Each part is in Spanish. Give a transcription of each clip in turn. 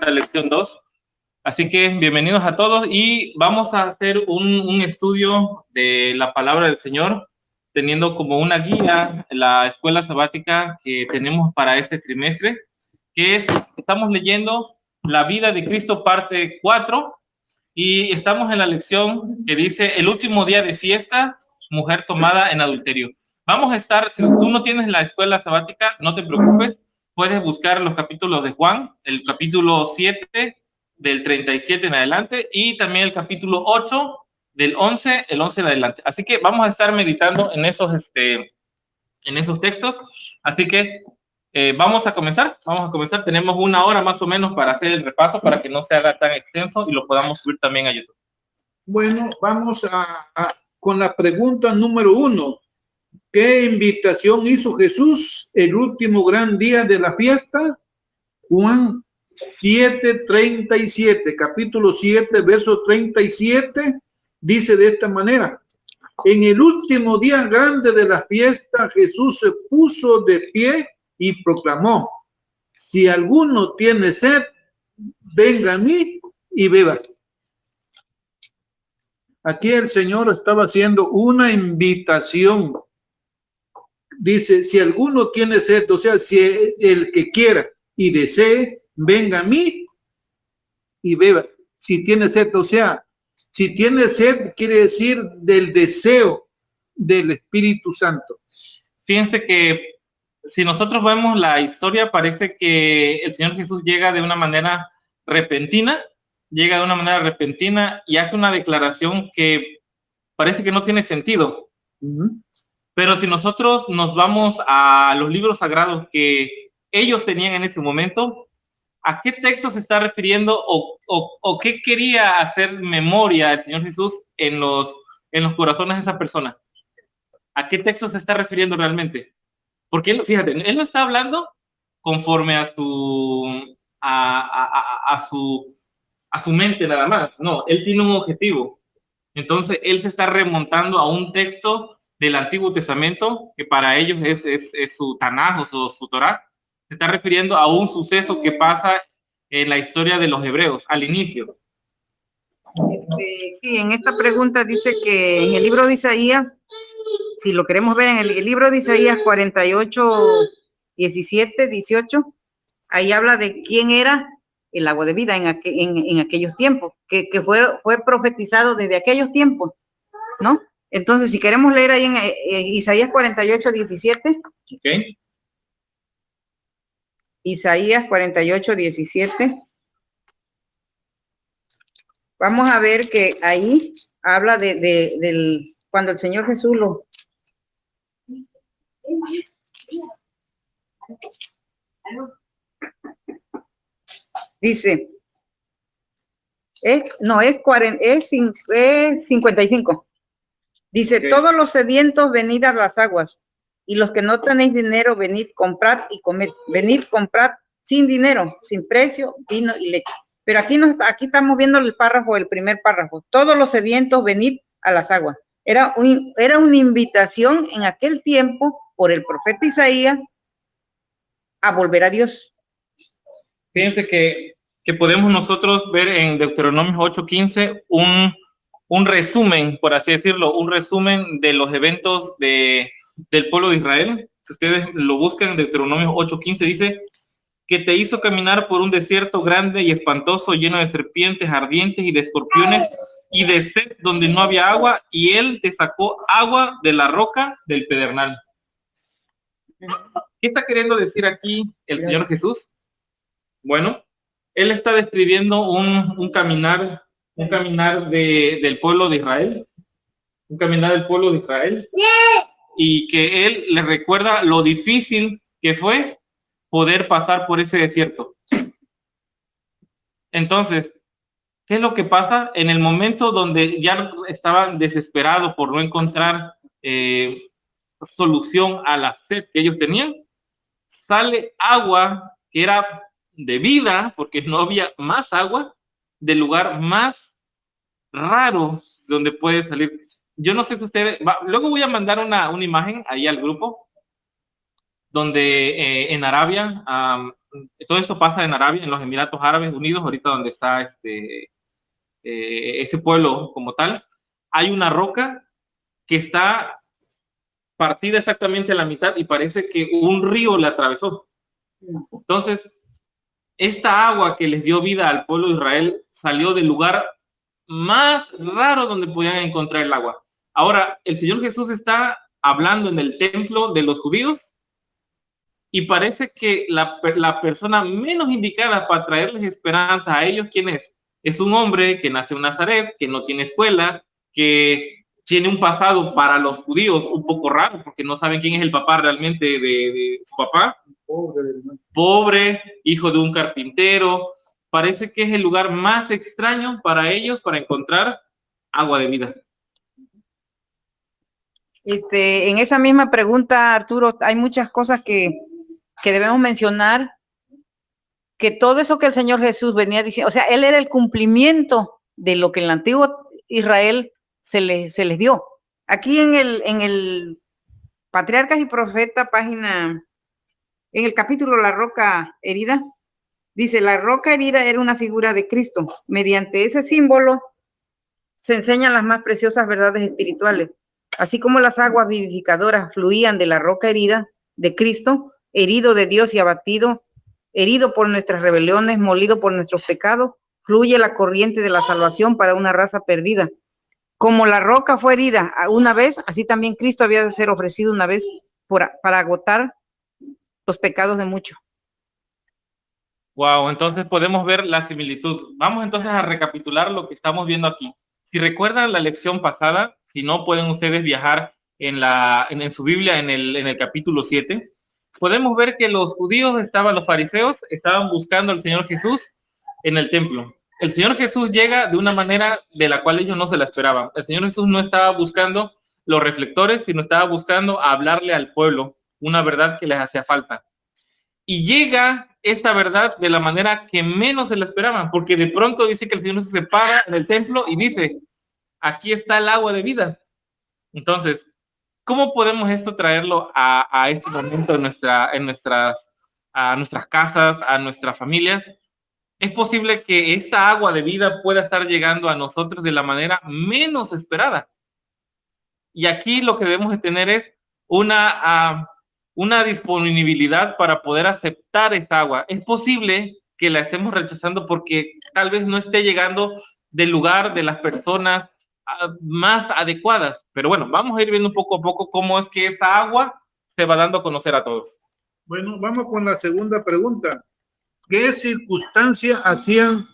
la lección 2. Así que bienvenidos a todos y vamos a hacer un estudio de la palabra del Señor, teniendo como una guía la escuela sabática que tenemos para este trimestre, que es, estamos leyendo la vida de Cristo parte 4 y estamos en la lección que dice el último día de fiesta, mujer tomada en adulterio. Vamos a estar, si tú no tienes la escuela sabática, no te preocupes, puedes buscar los capítulos de Juan, el capítulo 7 del 37 en adelante y también el capítulo 8 del 11, el 11 en adelante. Así que vamos a estar meditando en esos textos. Así que vamos a comenzar. Tenemos una hora más o menos para hacer el repaso para que no se haga tan extenso y lo podamos subir también a YouTube. Bueno, vamos con la pregunta número 1. ¿Qué invitación hizo Jesús el último gran día de la fiesta? Juan 7:37, capítulo 7, verso 37, dice de esta manera: en el último día grande de la fiesta, Jesús se puso de pie y proclamó: si alguno tiene sed, venga a mí y beba. Aquí el Señor estaba haciendo una invitación. Dice, si alguno tiene sed, o sea, si el que quiera y desee, venga a mí y beba. Si tiene sed, o sea, si tiene sed, quiere decir del deseo del Espíritu Santo. Fíjense que si nosotros vemos la historia, parece que el Señor Jesús llega de una manera repentina y hace una declaración que parece que no tiene sentido. Pero si nosotros nos vamos a los libros sagrados que ellos tenían en ese momento, ¿a qué texto se está refiriendo o qué quería hacer memoria el Señor Jesús en los corazones de esa persona? ¿A qué texto se está refiriendo realmente? Porque él, fíjate, él no está hablando conforme a su mente nada más. No, él tiene un objetivo. Entonces, él se está remontando a un texto del Antiguo Testamento, que para ellos es su Tanaj o su Torá. Se está refiriendo a un suceso que pasa en la historia de los hebreos, al inicio. Sí, en esta pregunta dice que en el libro de Isaías, si lo queremos ver en el libro de Isaías 48, 17, 18, ahí habla de quién era el agua de vida en aquellos tiempos, que fue profetizado desde aquellos tiempos, ¿no? Entonces, si queremos leer ahí en Isaías 48, 17. Okay. Isaías 48, 17. Vamos a ver que ahí habla del cuando el Señor Jesús lo... Dice, es 55. Dice, okay. Todos los sedientos, venid a las aguas, y los que no tenéis dinero, venid, comprad y comed. Venid, comprad sin dinero, sin precio, vino y leche. Pero aquí estamos viendo el primer párrafo. Todos los sedientos, venid a las aguas. Era una invitación en aquel tiempo por el profeta Isaías a volver a Dios. Fíjense que podemos nosotros ver en Deuteronomio 8:15 un resumen, por así decirlo, un resumen de los eventos del pueblo de Israel. Si ustedes lo buscan en Deuteronomio 8:15, dice que te hizo caminar por un desierto grande y espantoso, lleno de serpientes ardientes y de escorpiones y de sed donde no había agua, y él te sacó agua de la roca del pedernal. ¿Qué está queriendo decir aquí el Señor Jesús? Bueno, él está describiendo un caminar del pueblo de Israel, y que él le recuerda lo difícil que fue poder pasar por ese desierto. Entonces, ¿qué es lo que pasa? En el momento donde ya estaban desesperados por no encontrar solución a la sed que ellos tenían, sale agua que era de vida, porque no había más agua, del lugar más raro donde puede salir. Yo no sé si ustedes, luego voy a mandar una imagen ahí al grupo, donde en Arabia todo esto pasa en Arabia, en los Emiratos Árabes Unidos, ahorita donde está ese pueblo como tal, hay una roca que está partida exactamente a la mitad y parece que un río la atravesó. Entonces, esta agua que les dio vida al pueblo de Israel salió del lugar más raro donde podían encontrar el agua. Ahora, el Señor Jesús está hablando en el templo de los judíos y parece que la persona menos indicada para traerles esperanza a ellos, ¿quién es? Es un hombre que nació en Nazaret, que no tiene escuela, que tiene un pasado para los judíos un poco raro, porque no saben quién es el papá realmente de su papá. Pobre, hijo de un carpintero. Parece que es el lugar más extraño para ellos para encontrar agua de vida. En esa misma pregunta, Arturo, hay muchas cosas que debemos mencionar, que todo eso que el Señor Jesús venía diciendo, o sea, Él era el cumplimiento de lo que en el antiguo Israel se les dio. Aquí en el Patriarcas y Profetas, página, en el capítulo La Roca Herida, dice, la roca herida era una figura de Cristo. Mediante ese símbolo se enseñan las más preciosas verdades espirituales. Así como las aguas vivificadoras fluían de la roca herida de Cristo, herido de Dios y abatido, herido por nuestras rebeliones, molido por nuestros pecados, fluye la corriente de la salvación para una raza perdida. Como la roca fue herida una vez, así también Cristo había de ser ofrecido una vez para agotar los pecados de muchos. Wow, entonces podemos ver la similitud. Vamos entonces a recapitular lo que estamos viendo aquí. Si recuerdan la lección pasada, si no pueden ustedes viajar en su Biblia en el capítulo 7, podemos ver que los judíos los fariseos estaban buscando al Señor Jesús en el templo. El Señor Jesús llega de una manera de la cual ellos no se la esperaban. El Señor Jesús no estaba buscando los reflectores, sino estaba buscando hablarle al pueblo una verdad que les hacía falta. Y llega esta verdad de la manera que menos se la esperaban, porque de pronto dice que el Señor se para en el templo y dice, aquí está el agua de vida. Entonces, ¿cómo podemos esto traerlo a este momento en nuestras casas, a nuestras familias? Es posible que esta agua de vida pueda estar llegando a nosotros de la manera menos esperada. Y aquí lo que debemos de tener es una disponibilidad para poder aceptar esta agua. Es posible que la estemos rechazando porque tal vez no esté llegando del lugar de las personas más adecuadas. Pero bueno, vamos a ir viendo poco a poco cómo es que esa agua se va dando a conocer a todos. Bueno, vamos con la segunda pregunta. ¿Qué circunstancias hacían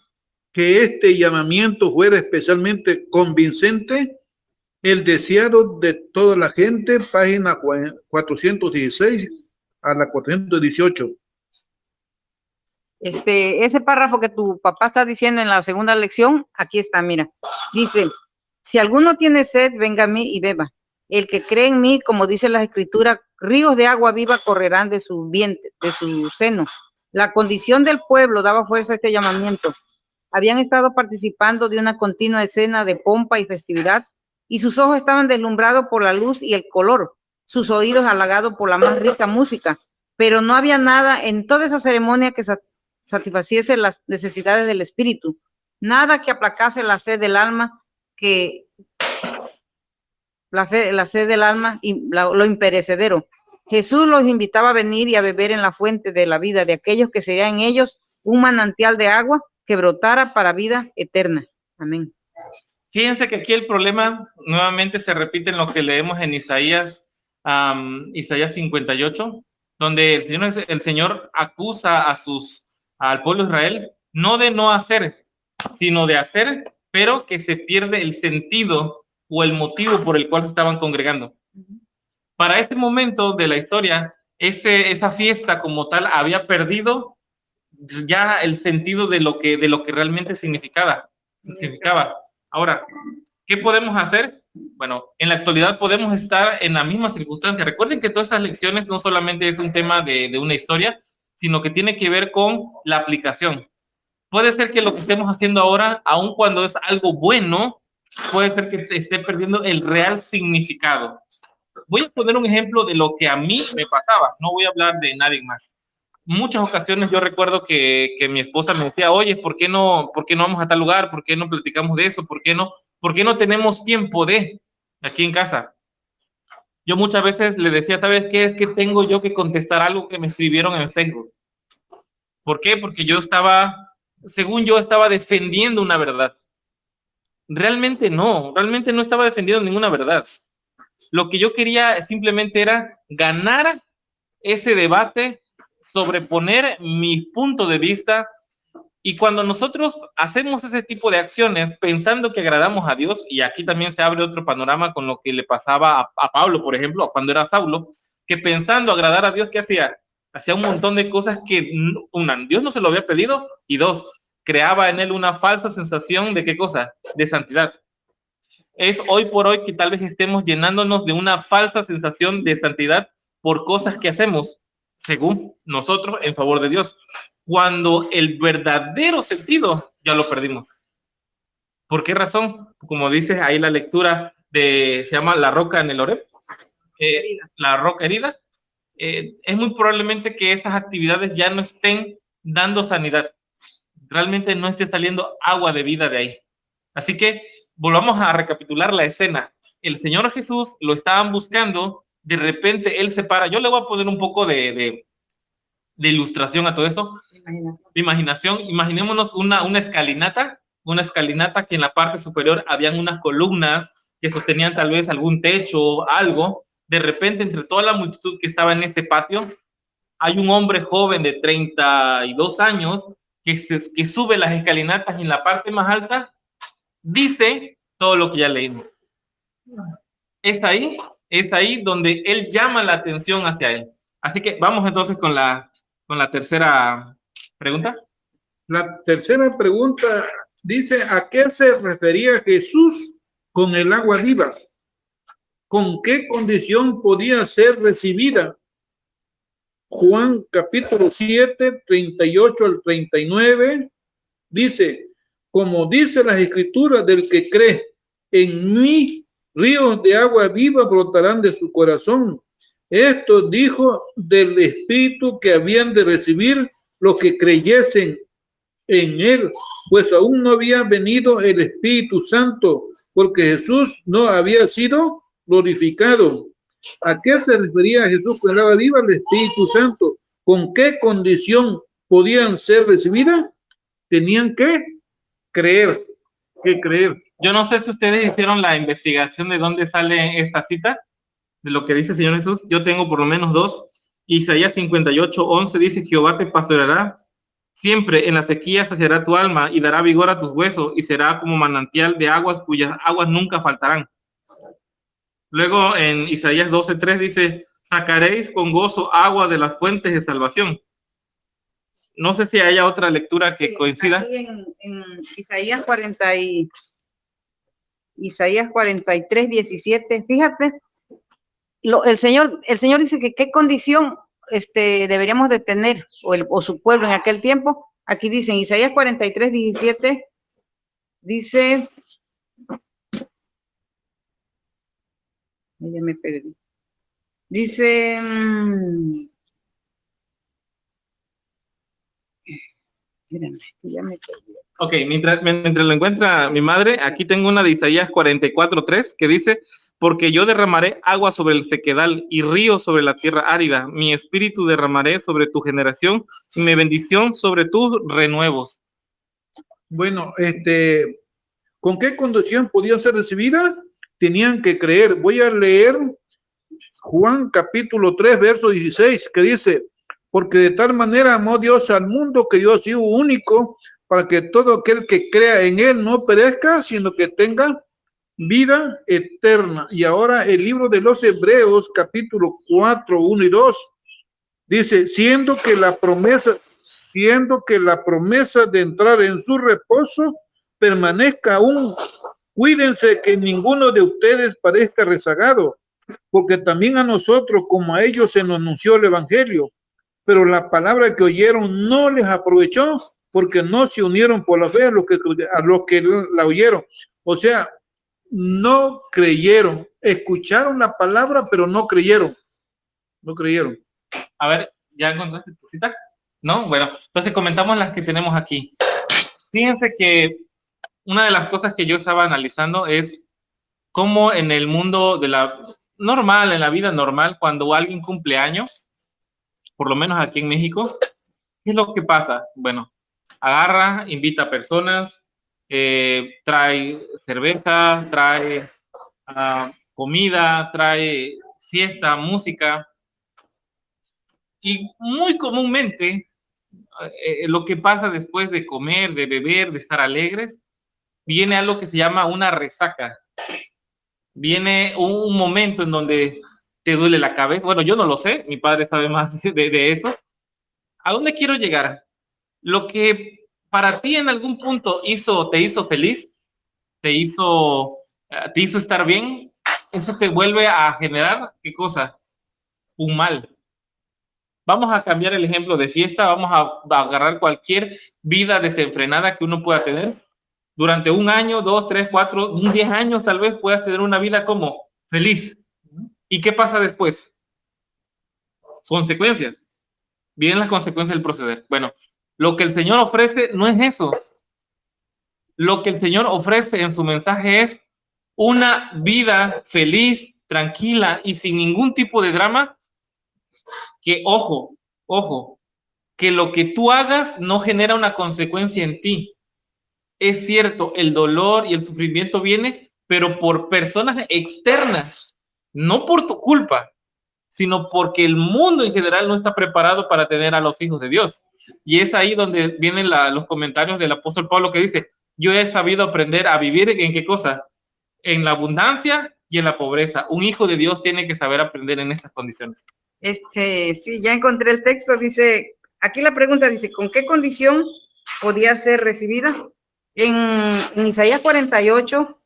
que este llamamiento fuera especialmente convincente? El deseado de toda la gente, página 416 a la 418. Ese párrafo que tu papá está diciendo en la segunda lección, aquí está, mira. Dice, si alguno tiene sed, venga a mí y beba. El que cree en mí, como dice la Escritura, ríos de agua viva correrán de su vientre, de su seno. La condición del pueblo daba fuerza a este llamamiento. Habían estado participando de una continua escena de pompa y festividad, y sus ojos estaban deslumbrados por la luz y el color, sus oídos halagados por la más rica música, pero no había nada en toda esa ceremonia que satisfaciese las necesidades del espíritu, nada que aplacase la sed del alma, la sed del alma y lo imperecedero. Jesús los invitaba a venir y a beber en la fuente de la vida de aquellos que sería en ellos un manantial de agua que brotara para vida eterna. Amén. Fíjense que aquí el problema nuevamente se repite en lo que leemos en Isaías 58, donde el Señor acusa al pueblo de Israel no de no hacer, sino de hacer, pero que se pierde el sentido o el motivo por el cual se estaban congregando. Para este momento de la historia, esa fiesta como tal había perdido ya el sentido de lo que realmente significaba. Ahora, ¿qué podemos hacer? Bueno, en la actualidad podemos estar en la misma circunstancia. Recuerden que todas estas lecciones no solamente es un tema de una historia, sino que tiene que ver con la aplicación. Puede ser que lo que estemos haciendo ahora, aun cuando es algo bueno, puede ser que esté perdiendo el real significado. Voy a poner un ejemplo de lo que a mí me pasaba. No voy a hablar de nadie más. muchas ocasiones yo recuerdo que mi esposa me decía, oye, ¿por qué no vamos a tal lugar? ¿Por qué no platicamos de eso? ¿Por qué no tenemos tiempo de aquí en casa? Yo muchas veces le decía, ¿sabes qué? Es que tengo yo que contestar algo que me escribieron en Facebook. ¿Por qué? Porque según yo estaba defendiendo una verdad. Realmente no estaba defendiendo ninguna verdad. Lo que yo quería simplemente era ganar ese debate, sobreponer mi punto de vista. Y cuando nosotros hacemos ese tipo de acciones pensando que agradamos a Dios, y aquí también se abre otro panorama con lo que le pasaba a Pablo, por ejemplo, cuando era Saulo, que pensando agradar a Dios, ¿qué hacía? Hacía un montón de cosas que, Dios no se lo había pedido, y dos, creaba en él una falsa sensación de ¿qué cosa? De santidad. Es hoy por hoy que tal vez estemos llenándonos de una falsa sensación de santidad por cosas que hacemos, según nosotros, en favor de Dios, cuando el verdadero sentido ya lo perdimos. ¿Por qué razón? Como dice ahí la lectura se llama La roca en el Horeb, la roca herida, es muy probablemente que esas actividades ya no estén dando sanidad, realmente no esté saliendo agua de vida de ahí. Así que volvamos a recapitular la escena. El Señor Jesús lo estaban buscando, de repente Él se para. Yo le voy a poner un poco de ilustración a todo eso, de imaginación. Imaginémonos una escalinata que en la parte superior habían unas columnas que sostenían tal vez algún techo, algo. De repente, entre toda la multitud que estaba en este patio, hay un hombre joven de 32 años que sube las escalinatas y en la parte más alta dice todo lo que ya leímos. Es ahí donde él llama la atención hacia él. Así que vamos entonces con la tercera pregunta. La tercera pregunta dice, ¿a qué se refería Jesús con el agua viva? ¿Con qué condición podía ser recibida? Juan capítulo 7, 38 al 39, dice, como dice las escrituras, del que cree en mí, ríos de agua viva brotarán de su corazón. Esto dijo del Espíritu que habían de recibir los que creyesen en él, pues aún no había venido el Espíritu Santo, porque Jesús no había sido glorificado. ¿A qué se refería Jesús con el agua viva? El Espíritu Santo. ¿Con qué condición podían ser recibidas? Tenían que creer. Yo no sé si ustedes hicieron la investigación de dónde sale esta cita, de lo que dice el Señor Jesús. Yo tengo por lo menos dos. Isaías 58:11 dice, Jehová te pastoreará siempre, en la sequía saciará tu alma y dará vigor a tus huesos y será como manantial de aguas cuyas aguas nunca faltarán. Luego en Isaías 12:3 dice, sacaréis con gozo agua de las fuentes de salvación. No sé si haya otra lectura que coincida. Aquí en Isaías 43:17, fíjate, el Señor dice que qué condición deberíamos de tener, o su pueblo en aquel tiempo. Aquí dice en Isaías 43:17, dice, ya me perdí. Dice, ya me perdí. Ok, mientras lo encuentra mi madre, aquí tengo una de Isaías 44:3 que dice, porque yo derramaré agua sobre el sequedal y río sobre la tierra árida. Mi espíritu derramaré sobre tu generación y mi bendición sobre tus renuevos. Bueno, ¿con qué condición podían ser recibidas? Tenían que creer. Voy a leer Juan capítulo 3, verso 16, que dice, porque de tal manera amó Dios al mundo que dio a su Hijo único, para que todo aquel que crea en él no perezca, sino que tenga vida eterna. Y ahora el libro de los Hebreos, capítulo 4, 1 y 2, dice, siendo que la promesa de entrar en su reposo permanezca aún, cuídense que ninguno de ustedes parezca rezagado, porque también a nosotros como a ellos se nos anunció el evangelio, pero la palabra que oyeron no les aprovechó, porque no se unieron por la fe a los que la oyeron. O sea, no creyeron, escucharon la palabra, pero no creyeron. A ver, ¿ya encontraste tu cita? ¿No? Bueno, entonces comentamos las que tenemos aquí. Fíjense que una de las cosas que yo estaba analizando es cómo en el mundo de la normal, en la vida normal, cuando alguien cumple años, por lo menos aquí en México, ¿qué es lo que pasa? Bueno, agarra, invita a personas, trae cerveza, trae comida, trae fiesta, música, y muy comúnmente lo que pasa después de comer, de beber, de estar alegres, viene algo que se llama una resaca. Viene un momento en donde te duele la cabeza. Bueno, yo no lo sé, mi padre sabe más de eso. ¿A dónde quiero llegar? Lo que para ti en algún punto te hizo feliz, te hizo estar bien, eso te vuelve a generar, ¿qué cosa? Un mal. Vamos a cambiar el ejemplo de fiesta, vamos a agarrar cualquier vida desenfrenada que uno pueda tener. Durante un año, 2, 3, 4, 10 años tal vez puedas tener una vida como feliz. ¿Y qué pasa después? Consecuencias. Vienen las consecuencias del proceder. Bueno, lo que el Señor ofrece no es eso. Lo que el Señor ofrece en su mensaje es una vida feliz, tranquila y sin ningún tipo de drama, que ojo, que lo que tú hagas no genera una consecuencia en ti. Es cierto, el dolor y el sufrimiento viene, pero por personas externas, no por tu culpa, sino porque el mundo en general no está preparado para tener a los hijos de Dios. Y es ahí donde vienen los comentarios del apóstol Pablo que dice, yo he sabido aprender a vivir en qué cosa, en la abundancia y en la pobreza. Un hijo de Dios tiene que saber aprender en estas condiciones. Sí, ya encontré el texto, dice, aquí la pregunta dice, ¿con qué condición podía ser recibida? En Isaías 48,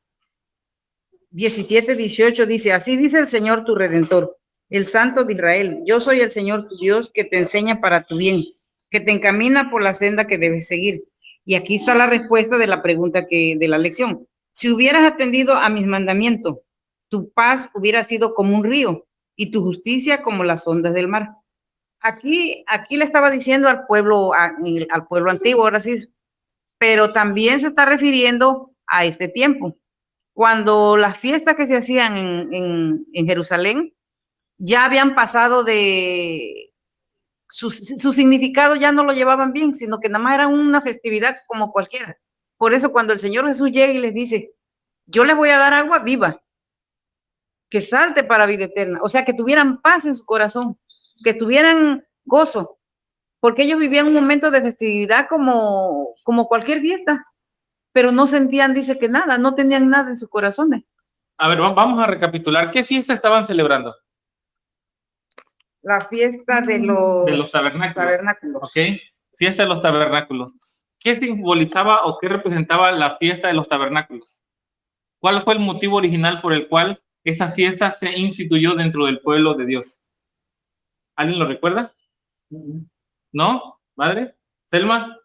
17, 18 dice, así dice el Señor tu Redentor, el Santo de Israel, yo soy el Señor tu Dios que te enseña para tu bien, que te encamina por la senda que debes seguir. Y aquí está la respuesta de la pregunta de la lección. Si hubieras atendido a mis mandamientos, tu paz hubiera sido como un río y tu justicia como las ondas del mar. Aquí le estaba diciendo al pueblo antiguo, ahora sí, pero también se está refiriendo a este tiempo. Cuando las fiestas que se hacían en Jerusalén ya habían pasado de su significado, ya no lo llevaban bien, sino que nada más era una festividad como cualquiera. Por eso cuando el Señor Jesús llega y les dice, yo les voy a dar agua viva, que salte para vida eterna, o sea, que tuvieran paz en su corazón, que tuvieran gozo, porque ellos vivían un momento de festividad como cualquier fiesta, pero no sentían, dice que nada, no tenían nada en sus corazones. A ver, vamos a recapitular. ¿Qué fiesta estaban celebrando? La fiesta de los tabernáculos. ¿Ok? Fiesta de los tabernáculos. ¿Qué simbolizaba o qué representaba la fiesta de los tabernáculos? ¿Cuál fue el motivo original por el cual esa fiesta se instituyó dentro del pueblo de Dios? ¿Alguien lo recuerda? ¿No? ¿Madre? ¿Selma?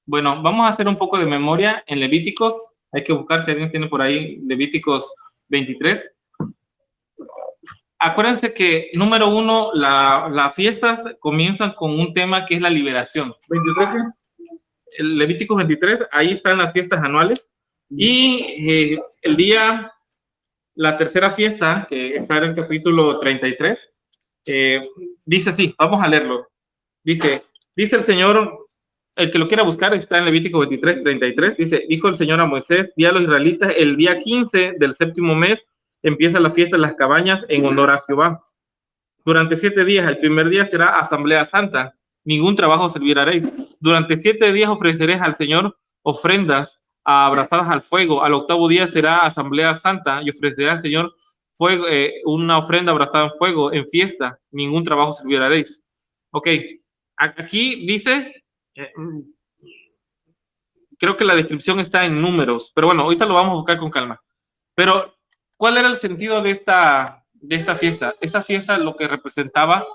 Bueno, vamos a hacer un poco de memoria en Levíticos. Hay que buscar si alguien tiene por ahí Levíticos 23. Acuérdense que, número uno, las fiestas comienzan con un tema que es la liberación. 23, el Levítico 23, ahí están las fiestas anuales. Y la tercera fiesta, que está en el capítulo 33, dice así, vamos a leerlo. Dice el Señor, el que lo quiera buscar, está en Levítico 23, 33, dice, dijo el Señor a Moisés, di a los israelitas, el día 15 del séptimo mes, empieza la fiesta de las cabañas en honor a Jehová. Durante 7 días, el primer día será asamblea santa, ningún trabajo serviréis. Durante 7 días ofreceréis al Señor ofrendas abrazadas al fuego. Al octavo día será asamblea santa y ofrecerá al Señor fuego, una ofrenda abrazada en fuego, en fiesta, ningún trabajo serviréis. Ok, aquí dice, creo que la descripción está en números, pero bueno, ahorita lo vamos a buscar con calma. Pero, ¿cuál era el sentido de esa fiesta? Esa fiesta lo que representaba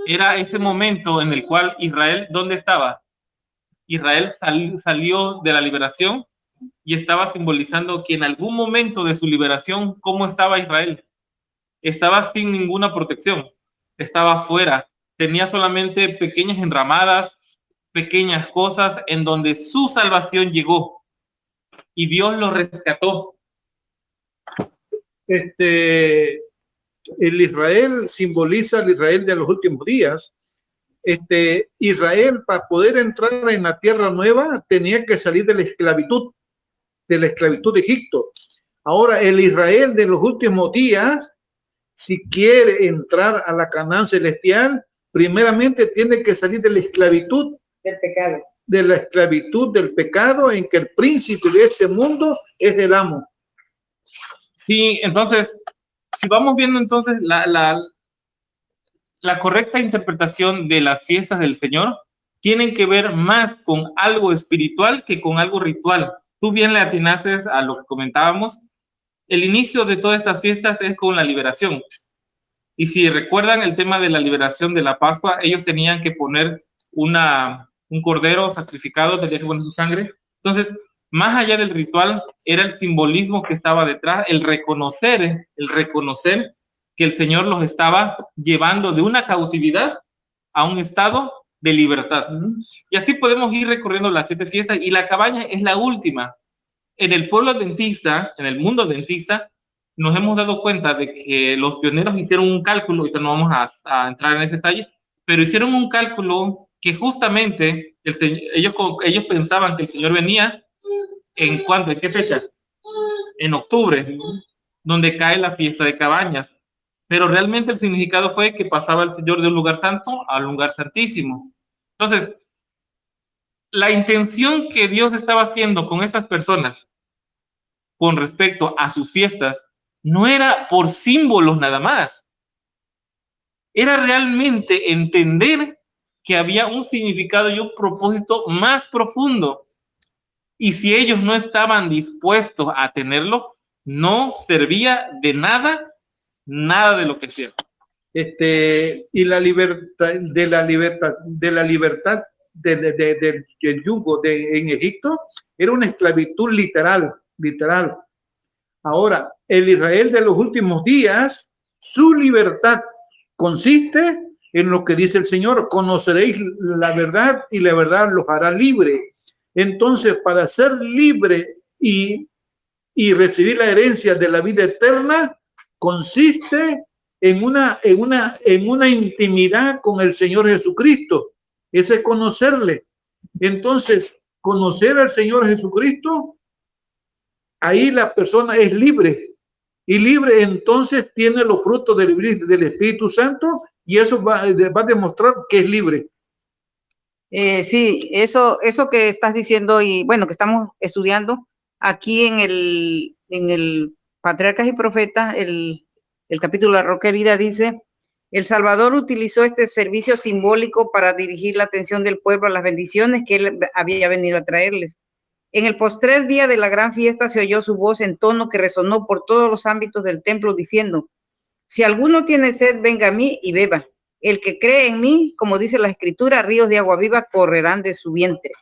era ese momento en el cual Israel, ¿dónde estaba? Israel salió de la liberación y estaba simbolizando que en algún momento de su liberación, ¿cómo estaba Israel? Estaba sin ninguna protección, estaba fuera, tenía solamente pequeñas enramadas, pequeñas cosas en donde su salvación llegó y Dios lo rescató. El Israel simboliza el Israel de los últimos días. Israel, para poder entrar en la tierra nueva, tenía que salir de la esclavitud de Egipto. Ahora, el Israel de los últimos días, si quiere entrar a la Canaán celestial, primeramente tiene que salir de la esclavitud del pecado. De la esclavitud del pecado, en que el príncipe de este mundo es el amo. Sí, entonces, si vamos viendo entonces la correcta interpretación de las fiestas del Señor, tienen que ver más con algo espiritual que con algo ritual. Tú bien le atinases a lo que comentábamos. El inicio de todas estas fiestas es con la liberación. Y si recuerdan el tema de la liberación de la Pascua, ellos tenían que poner un cordero sacrificado, tenía que poner su sangre. Entonces, más allá del ritual, era el simbolismo que estaba detrás, el reconocer que el Señor los estaba llevando de una cautividad a un estado de libertad. Y así podemos ir recorriendo las 7 fiestas, y la cabaña es la última. En el pueblo adventista, en el mundo adventista, nos hemos dado cuenta de que los pioneros hicieron un cálculo, ahorita no vamos a entrar en ese detalle, pero hicieron un cálculo que justamente ellos pensaban que el Señor venía ¿en qué fecha? En octubre, donde cae la fiesta de cabañas. Pero realmente el significado fue que pasaba el Señor de un lugar santo a un lugar santísimo. Entonces, la intención que Dios estaba haciendo con esas personas con respecto a sus fiestas no era por símbolos nada más. Era realmente entender que había un significado y un propósito más profundo. Y si ellos no estaban dispuestos a tenerlo, no servía de nada de lo que sea. Y la libertad del yugo en Egipto era una esclavitud literal. Ahora, el Israel de los últimos días, su libertad consiste en lo que dice el Señor: conoceréis la verdad y la verdad los hará libre. Entonces, para ser libre y recibir la herencia de la vida eterna, consiste en una intimidad con el Señor Jesucristo. Ese es conocerle. Entonces, conocer al Señor Jesucristo, ahí la persona es libre. Y libre entonces tiene los frutos del Espíritu Santo, y eso va a demostrar que es libre. Sí, eso que estás diciendo, y bueno, que estamos estudiando aquí en el Patriarcas y Profetas, el capítulo de la Roca Herida, dice: el Salvador utilizó este servicio simbólico para dirigir la atención del pueblo a las bendiciones que él había venido a traerles. En el postrer día de la gran fiesta se oyó su voz en tono que resonó por todos los ámbitos del templo, diciendo: si alguno tiene sed, venga a mí y beba. El que cree en mí, como dice la Escritura, ríos de agua viva correrán de su vientre.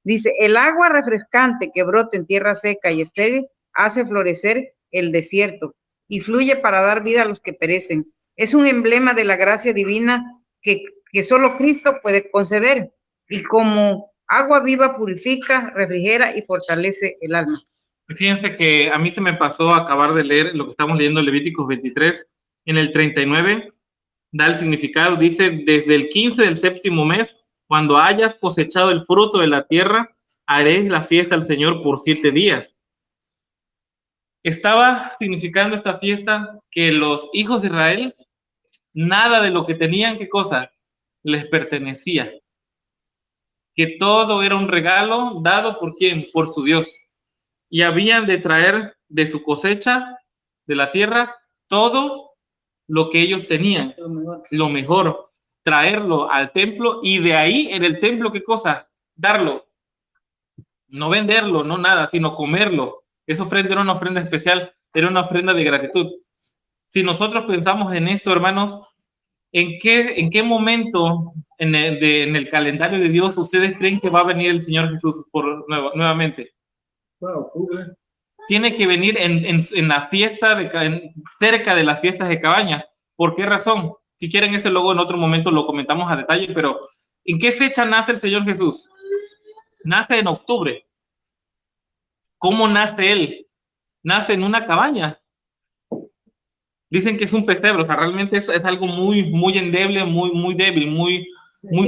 Dice: el agua refrescante que brota en tierra seca y estéril hace florecer el desierto y fluye para dar vida a los que perecen. Es un emblema de la gracia divina que solo Cristo puede conceder, y como agua viva purifica, refrigera y fortalece el alma. Fíjense que a mí se me pasó acabar de leer lo que estamos leyendo en Levíticos 23, en el 39, da el significado, dice: desde el 15 del séptimo mes, cuando hayas cosechado el fruto de la tierra, haréis la fiesta al Señor por 7 días. Estaba significando esta fiesta que los hijos de Israel, nada de lo que tenían, ¿qué cosa? Les pertenecía. Que todo era un regalo dado por ¿quién? Por su Dios. Y habían de traer de su cosecha, de la tierra, todo lo que ellos tenían, lo mejor, traerlo al templo, y de ahí en el templo, ¿qué cosa? Darlo. No venderlo, no nada, sino comerlo. Esa ofrenda era una ofrenda especial, era una ofrenda de gratitud. Si nosotros pensamos en esto, hermanos, ¿en qué momento en el calendario de Dios ustedes creen que va a venir el Señor Jesús nuevamente? Tiene que venir en la fiesta, cerca de las fiestas de cabaña. ¿Por qué razón? Si quieren ese logo en otro momento lo comentamos a detalle, pero ¿en qué fecha nace el Señor Jesús? Nace en octubre. ¿Cómo nace Él? Nace en una cabaña. Dicen que es un pesebre, o sea, realmente es algo muy endeble, muy débil, muy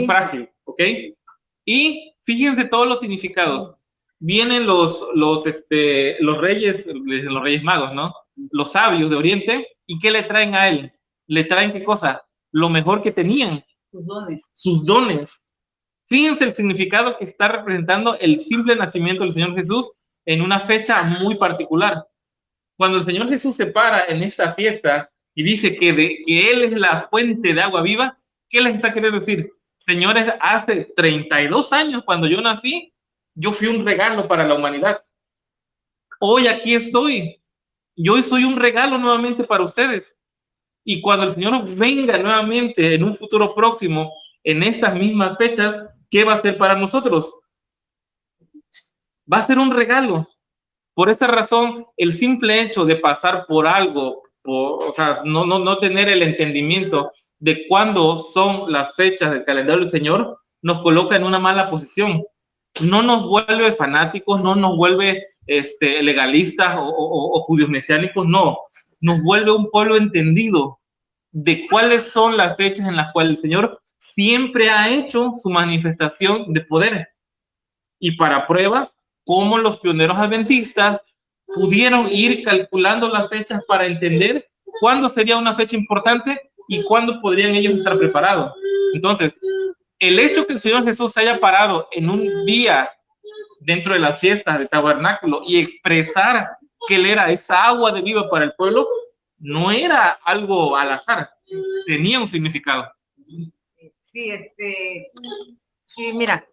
frágil, ¿ok? Y fíjense todos los significados. Vienen los reyes, los reyes magos, ¿no? Los sabios de Oriente, ¿y qué le traen a él? ¿Le traen qué cosa? Lo mejor que tenían. Sus dones. Sus dones. Fíjense el significado que está representando el simple nacimiento del Señor Jesús en una fecha muy particular. Cuando el Señor Jesús se para en esta fiesta y dice que Él es la fuente de agua viva, ¿qué les está queriendo decir? Señores, hace 32 años cuando yo nací, yo fui un regalo para la humanidad. Hoy aquí estoy. Yo soy un regalo nuevamente para ustedes. Y cuando el Señor venga nuevamente en un futuro próximo, en estas mismas fechas, ¿qué va a hacer para nosotros? Va a ser un regalo. Por esta razón, el simple hecho de pasar por algo, o sea, no tener el entendimiento de cuándo son las fechas del calendario del Señor, nos coloca en una mala posición. No nos vuelve fanáticos, no nos vuelve legalistas o judíos mesiánicos, no. Nos vuelve un pueblo entendido de cuáles son las fechas en las cuales el Señor siempre ha hecho su manifestación de poder. Y para prueba, cómo los pioneros adventistas pudieron ir calculando las fechas para entender cuándo sería una fecha importante y cuándo podrían ellos estar preparados. Entonces, el hecho que el Señor Jesús se haya parado en un día dentro de las fiestas del tabernáculo y expresar que Él era esa agua de vida para el pueblo, no era algo al azar, tenía un significado. Sí, sí, mira,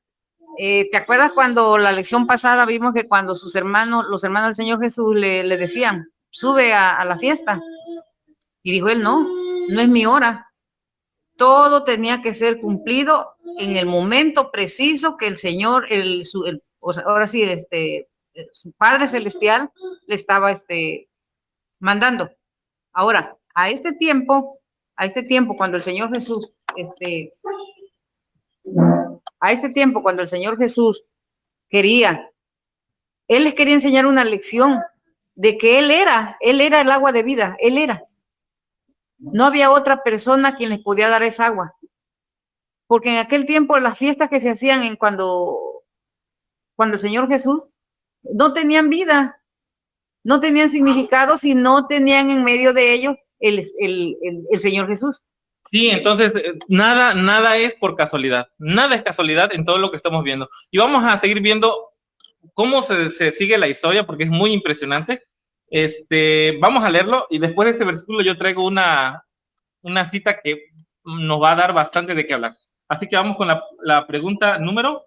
¿te acuerdas cuando la lección pasada vimos que cuando los hermanos del Señor Jesús le decían, sube a la fiesta? Y dijo él, no es mi hora. Todo tenía que ser cumplido en el momento preciso que el Señor, o sea, ahora sí, su Padre Celestial le estaba mandando. Ahora, a este tiempo, cuando el Señor Jesús, cuando el Señor Jesús Él les quería enseñar una lección de que Él era el agua de vida, Él era. No había otra persona quien les podía dar esa agua. Porque en aquel tiempo las fiestas que se hacían cuando el Señor Jesús no tenían vida, no tenían significado si no tenían en medio de ellos el Señor Jesús. Sí, entonces nada es por casualidad, nada es casualidad en todo lo que estamos viendo. Y vamos a seguir viendo cómo se sigue la historia porque es muy impresionante. Vamos a leerlo y después de ese versículo yo traigo una cita que nos va a dar bastante de qué hablar. Así que vamos con la pregunta número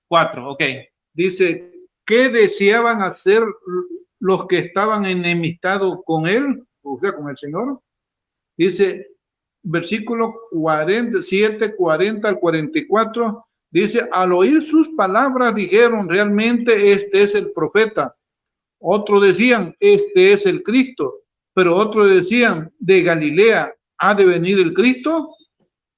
4. Ok. Dice, ¿qué deseaban hacer los que estaban enemistados con él? O sea, con el Señor. Dice, versículo 47, 40 al 44, dice, al oír sus palabras dijeron, realmente este es el profeta. Otros decían, este es el Cristo. Pero otros decían, de Galilea ha de venir el Cristo.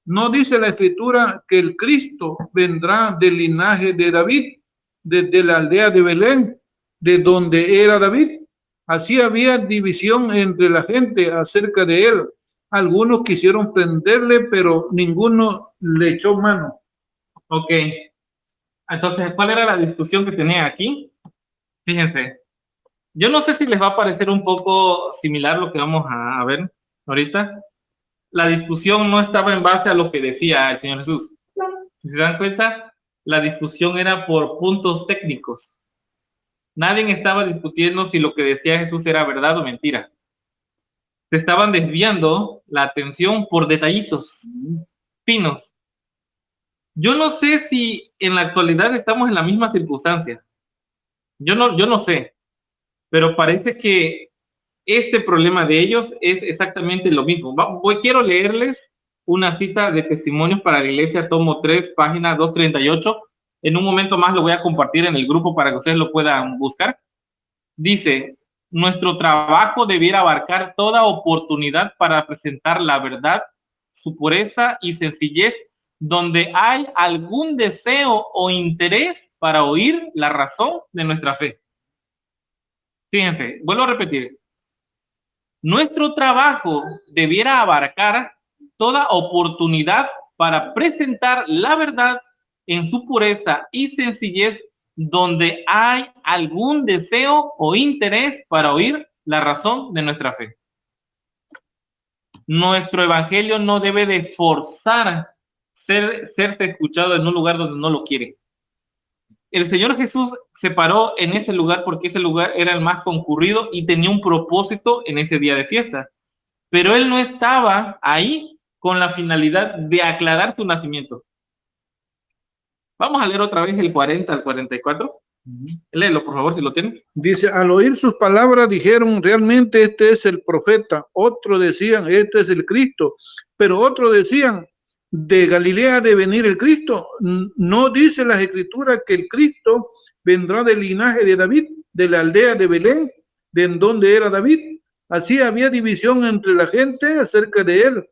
¿No dice la Escritura que el Cristo vendrá del linaje de David, desde la aldea de Belén, de donde era David? Así había división entre la gente acerca de él. Algunos quisieron prenderle, pero ninguno le echó mano. Ok. Entonces, ¿cuál era la discusión que tenía aquí? Fíjense. Yo no sé si les va a parecer un poco similar lo que vamos a ver ahorita. La discusión no estaba en base a lo que decía el Señor Jesús. Si se dan cuenta, la discusión era por puntos técnicos. Nadie estaba discutiendo si lo que decía Jesús era verdad o mentira. Se estaban desviando la atención por detallitos finos. Yo no sé si en la actualidad estamos en la misma circunstancia. Yo no sé, pero parece que este problema de ellos es exactamente lo mismo. Quiero leerles una cita de Testimonios para la Iglesia, tomo 3, página 238. En un momento más lo voy a compartir en el grupo para que ustedes lo puedan buscar. Dice, nuestro trabajo debiera abarcar toda oportunidad para presentar la verdad su pureza y sencillez, donde hay algún deseo o interés para oír la razón de nuestra fe. Fíjense, vuelvo a repetir. Nuestro trabajo debiera abarcar toda oportunidad para presentar la verdad en su pureza y sencillez, donde hay algún deseo o interés para oír la razón de nuestra fe. Nuestro evangelio no debe de forzar serse escuchado en un lugar donde no lo quieren. El Señor Jesús se paró en ese lugar porque ese lugar era el más concurrido y tenía un propósito en ese día de fiesta. Pero Él no estaba ahí con la finalidad de aclarar su nacimiento. Vamos a leer otra vez el 40 al 44. Léelo, por favor, si lo tienen. Dice, al oír sus palabras dijeron, realmente este es el profeta. Otros decían, este es el Cristo. Pero otros decían, de Galilea ha de venir el Cristo. ¿No dice las Escrituras que el Cristo vendrá del linaje de David, de la aldea de Belén, de en donde era David? Así había división entre la gente acerca de él.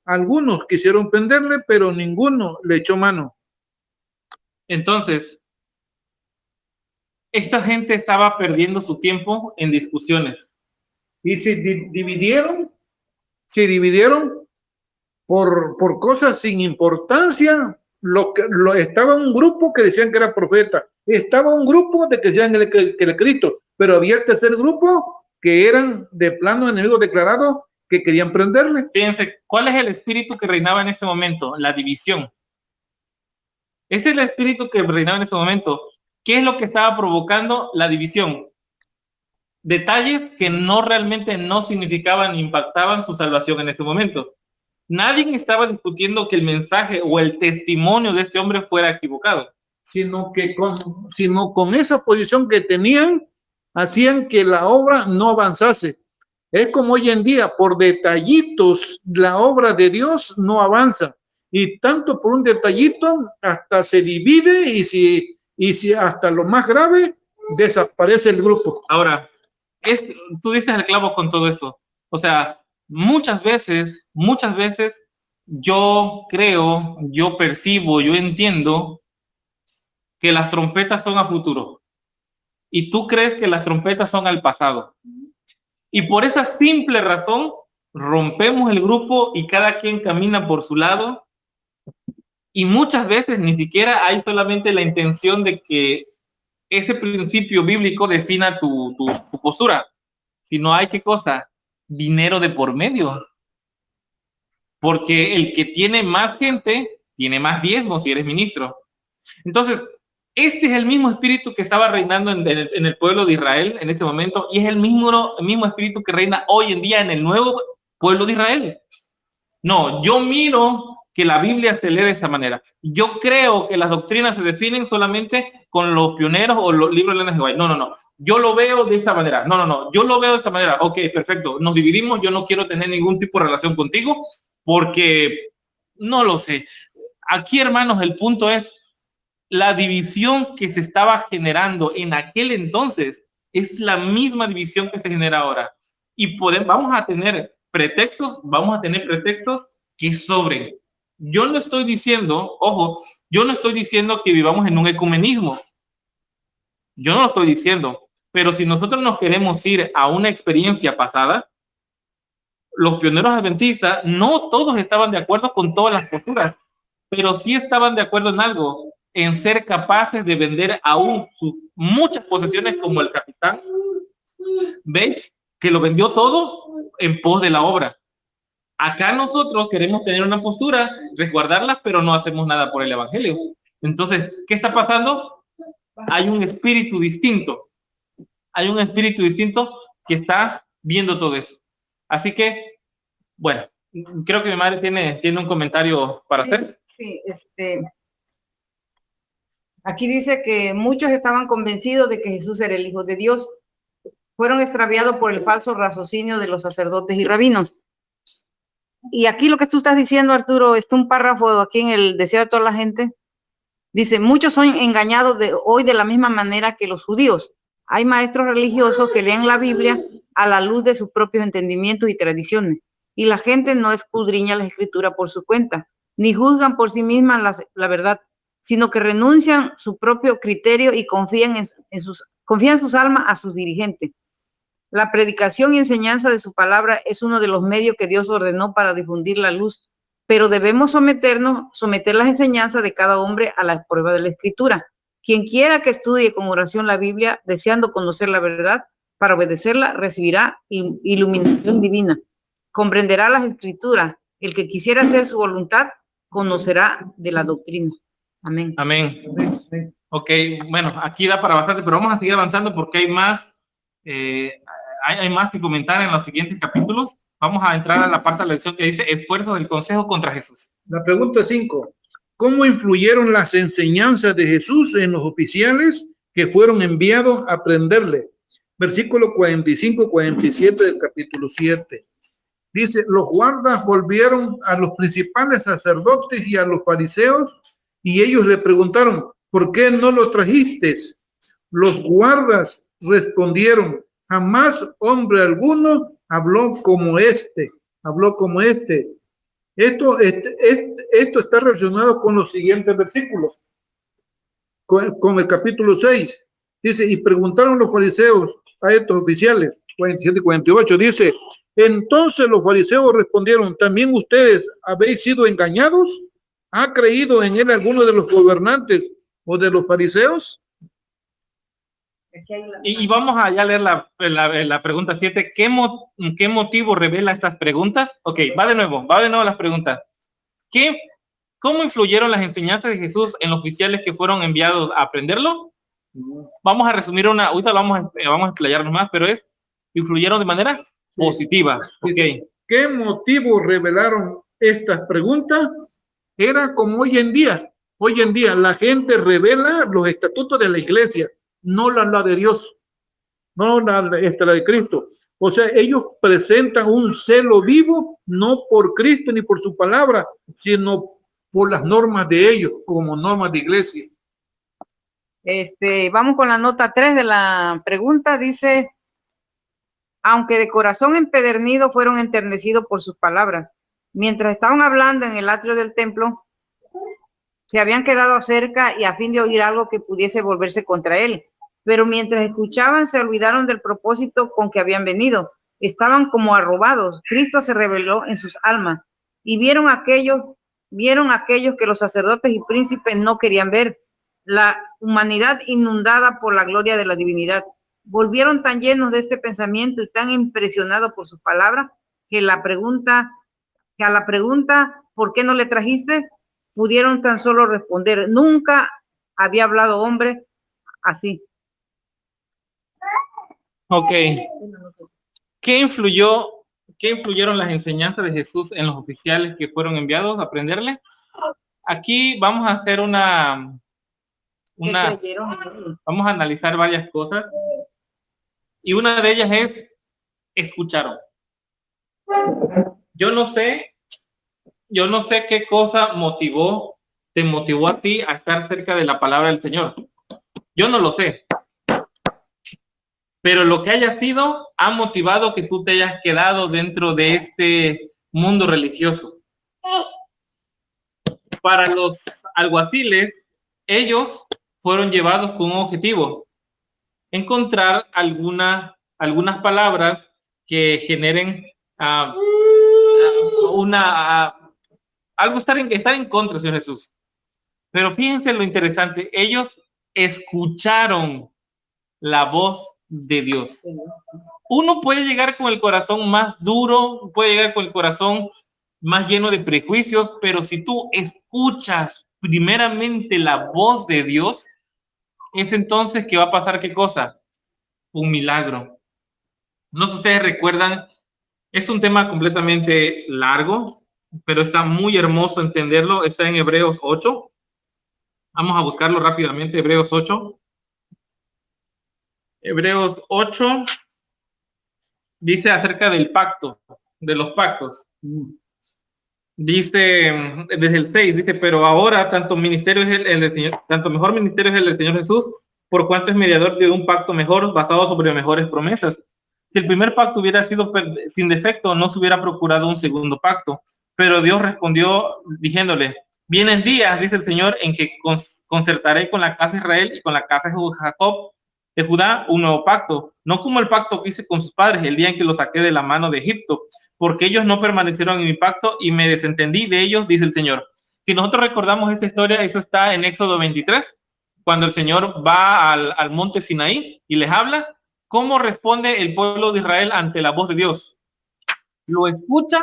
Algunos quisieron prenderle, pero ninguno le echó mano. Entonces, esta gente estaba perdiendo su tiempo en discusiones. Y se dividieron por cosas sin importancia. Estaba un grupo que decían que era profeta, estaba un grupo de que decían que era Cristo, pero había el tercer grupo que eran de plano enemigos declarados que querían prenderle. Fíjense, ¿cuál es el espíritu que reinaba en ese momento? La división. Ese es el espíritu que reinaba en ese momento. ¿Qué es lo que estaba provocando la división? Detalles que no realmente no significaban ni impactaban su salvación en ese momento. Nadie estaba discutiendo que el mensaje o el testimonio de este hombre fuera equivocado. Sino con esa posición que tenían, hacían que la obra no avanzase. Es como hoy en día, por detallitos, la obra de Dios no avanza. Y tanto por un detallito, hasta se divide y si hasta lo más grave, desaparece el grupo. Ahora, tú dices el clavo con todo eso. O sea, muchas veces, yo creo, yo percibo, yo entiendo que las trompetas son a futuro. Y tú crees que las trompetas son al pasado. Y por esa simple razón, rompemos el grupo y cada quien camina por su lado. Y muchas veces ni siquiera hay solamente la intención de que ese principio bíblico defina tu postura, sino hay qué cosa, dinero de por medio. Porque el que tiene más gente, tiene más diezmos si eres ministro. Entonces, este es el mismo espíritu que estaba reinando en el pueblo de Israel en este momento y es el mismo espíritu que reina hoy en día en el nuevo pueblo de Israel. No, yo miro que la Biblia se lee de esa manera. Yo creo que las doctrinas se definen solamente con los pioneros o los libros de Elena G. White. No. Yo lo veo de esa manera. No. Yo lo veo de esa manera. Ok, perfecto. Nos dividimos. Yo no quiero tener ningún tipo de relación contigo porque no lo sé. Aquí, hermanos, el punto es la división que se estaba generando en aquel entonces es la misma división que se genera ahora. Y vamos a tener pretextos que sobren. Yo no estoy diciendo, ojo, yo no estoy diciendo que vivamos en un ecumenismo. Yo no lo estoy diciendo. Pero si nosotros nos queremos ir a una experiencia pasada, los pioneros adventistas no todos estaban de acuerdo con todas las posturas, pero sí estaban de acuerdo en algo, en ser capaces de vender aún muchas posesiones como el capitán Bates, que lo vendió todo en pos de la obra. Acá nosotros queremos tener una postura, resguardarla, pero no hacemos nada por el evangelio. Entonces, ¿qué está pasando? Hay un espíritu distinto. Hay un espíritu distinto que está viendo todo eso. Así que, bueno, creo que mi madre tiene un comentario para hacer. Sí, aquí dice que muchos estaban convencidos de que Jesús era el Hijo de Dios. Fueron extraviados por el falso raciocinio de los sacerdotes y rabinos. Y aquí lo que tú estás diciendo, Arturo, está un párrafo aquí en el Deseo de toda la gente. Dice, muchos son engañados hoy de la misma manera que los judíos. Hay maestros religiosos que leen la Biblia a la luz de sus propios entendimientos y tradiciones. y la gente no escudriña la escritura por su cuenta, ni juzgan por sí mismas la verdad, sino que renuncian su propio criterio y confían sus almas a sus dirigentes. La predicación y enseñanza de su palabra es uno de los medios que Dios ordenó para difundir la luz, pero debemos someter las enseñanzas de cada hombre a la prueba de la escritura. Quien quiera que estudie con oración la Biblia, deseando conocer la verdad, para obedecerla, recibirá iluminación divina. Comprenderá las escrituras. El que quisiera hacer su voluntad, conocerá de la doctrina. Amén. Amén. Ok, bueno, aquí da para bastante, pero vamos a seguir avanzando porque hay más, hay más que comentar en los siguientes capítulos. Vamos a entrar a la parte de la lección que dice esfuerzos del consejo contra Jesús. La pregunta 5. ¿Cómo influyeron las enseñanzas de Jesús en los oficiales que fueron enviados a prenderle? Versículo 45-47 del capítulo 7. Dice, los guardas volvieron a los principales sacerdotes y a los fariseos y ellos le preguntaron, ¿por qué no lo trajiste? Los guardas respondieron, jamás hombre alguno habló como este. Esto está relacionado con los siguientes versículos, con el capítulo 6. Dice, y preguntaron los fariseos a estos oficiales, 47 y 48, dice, entonces los fariseos respondieron, ¿también ustedes habéis sido engañados? ¿Ha creído en él alguno de los gobernantes o de los fariseos? Y vamos a ya leer la pregunta 7. ¿Qué motivo revela estas preguntas? Ok, va de nuevo las preguntas. ¿Cómo influyeron las enseñanzas de Jesús en los oficiales que fueron enviados a aprenderlo? Vamos a resumir ahorita vamos a explayarnos más, pero influyeron de manera positiva. Ok. ¿Qué motivo revelaron estas preguntas? Era como hoy en día. Hoy en día la gente revela los estatutos de la iglesia, no la de Dios, no la de Cristo. O sea, ellos presentan un celo vivo, no por Cristo ni por su palabra, sino por las normas de ellos, como normas de iglesia. Vamos con la nota 3 de la pregunta. Dice, aunque de corazón empedernido fueron enternecidos por sus palabras, mientras estaban hablando en el atrio del templo, se habían quedado cerca y a fin de oír algo que pudiese volverse contra él. Pero mientras escuchaban, se olvidaron del propósito con que habían venido. Estaban como arrobados. Cristo se reveló en sus almas y vieron aquellos que los sacerdotes y príncipes no querían ver, la humanidad inundada por la gloria de la divinidad. Volvieron tan llenos de este pensamiento y tan impresionados por sus palabras que a la pregunta, ¿por qué no le trajiste?, pudieron tan solo responder, nunca había hablado hombre así. Ok. ¿Qué influyeron las enseñanzas de Jesús en los oficiales que fueron enviados a aprenderle? Aquí vamos a hacer vamos a analizar varias cosas y una de ellas es escucharon. Yo no sé qué cosa te motivó a ti a estar cerca de la palabra del Señor. Yo no lo sé. Pero lo que haya sido ha motivado que tú te hayas quedado dentro de este mundo religioso. Para los alguaciles, ellos fueron llevados con un objetivo: encontrar algunas palabras que generen estar en contra, Señor Jesús. Pero fíjense lo interesante, ellos escucharon la voz de Dios. Uno puede llegar con el corazón más duro, puede llegar con el corazón más lleno de prejuicios, pero si tú escuchas primeramente la voz de Dios, es entonces que va a pasar ¿qué cosa? Un milagro. No sé si ustedes recuerdan, es un tema completamente largo, pero está muy hermoso entenderlo. Está en Hebreos 8. Vamos a buscarlo rápidamente, Hebreos 8. Hebreos 8 dice acerca del pacto, de los pactos. Dice, desde el 6, dice, pero ahora tanto ministerio es el del Señor, tanto mejor ministerio es el del Señor Jesús, por cuanto es mediador de un pacto mejor, basado sobre mejores promesas. Si el primer pacto hubiera sido sin defecto, no se hubiera procurado un segundo pacto. Pero Dios respondió diciéndole, vienen días, dice el Señor, en que concertaré con la casa de Israel y con la casa de Jacob, de Judá, un nuevo pacto, no como el pacto que hice con sus padres el día en que los saqué de la mano de Egipto, porque ellos no permanecieron en mi pacto y me desentendí de ellos, dice el Señor. Si nosotros recordamos esa historia, eso está en Éxodo 23, cuando el Señor va al monte Sinaí y les habla. ¿Cómo responde el pueblo de Israel ante la voz de Dios? ¿Lo escuchan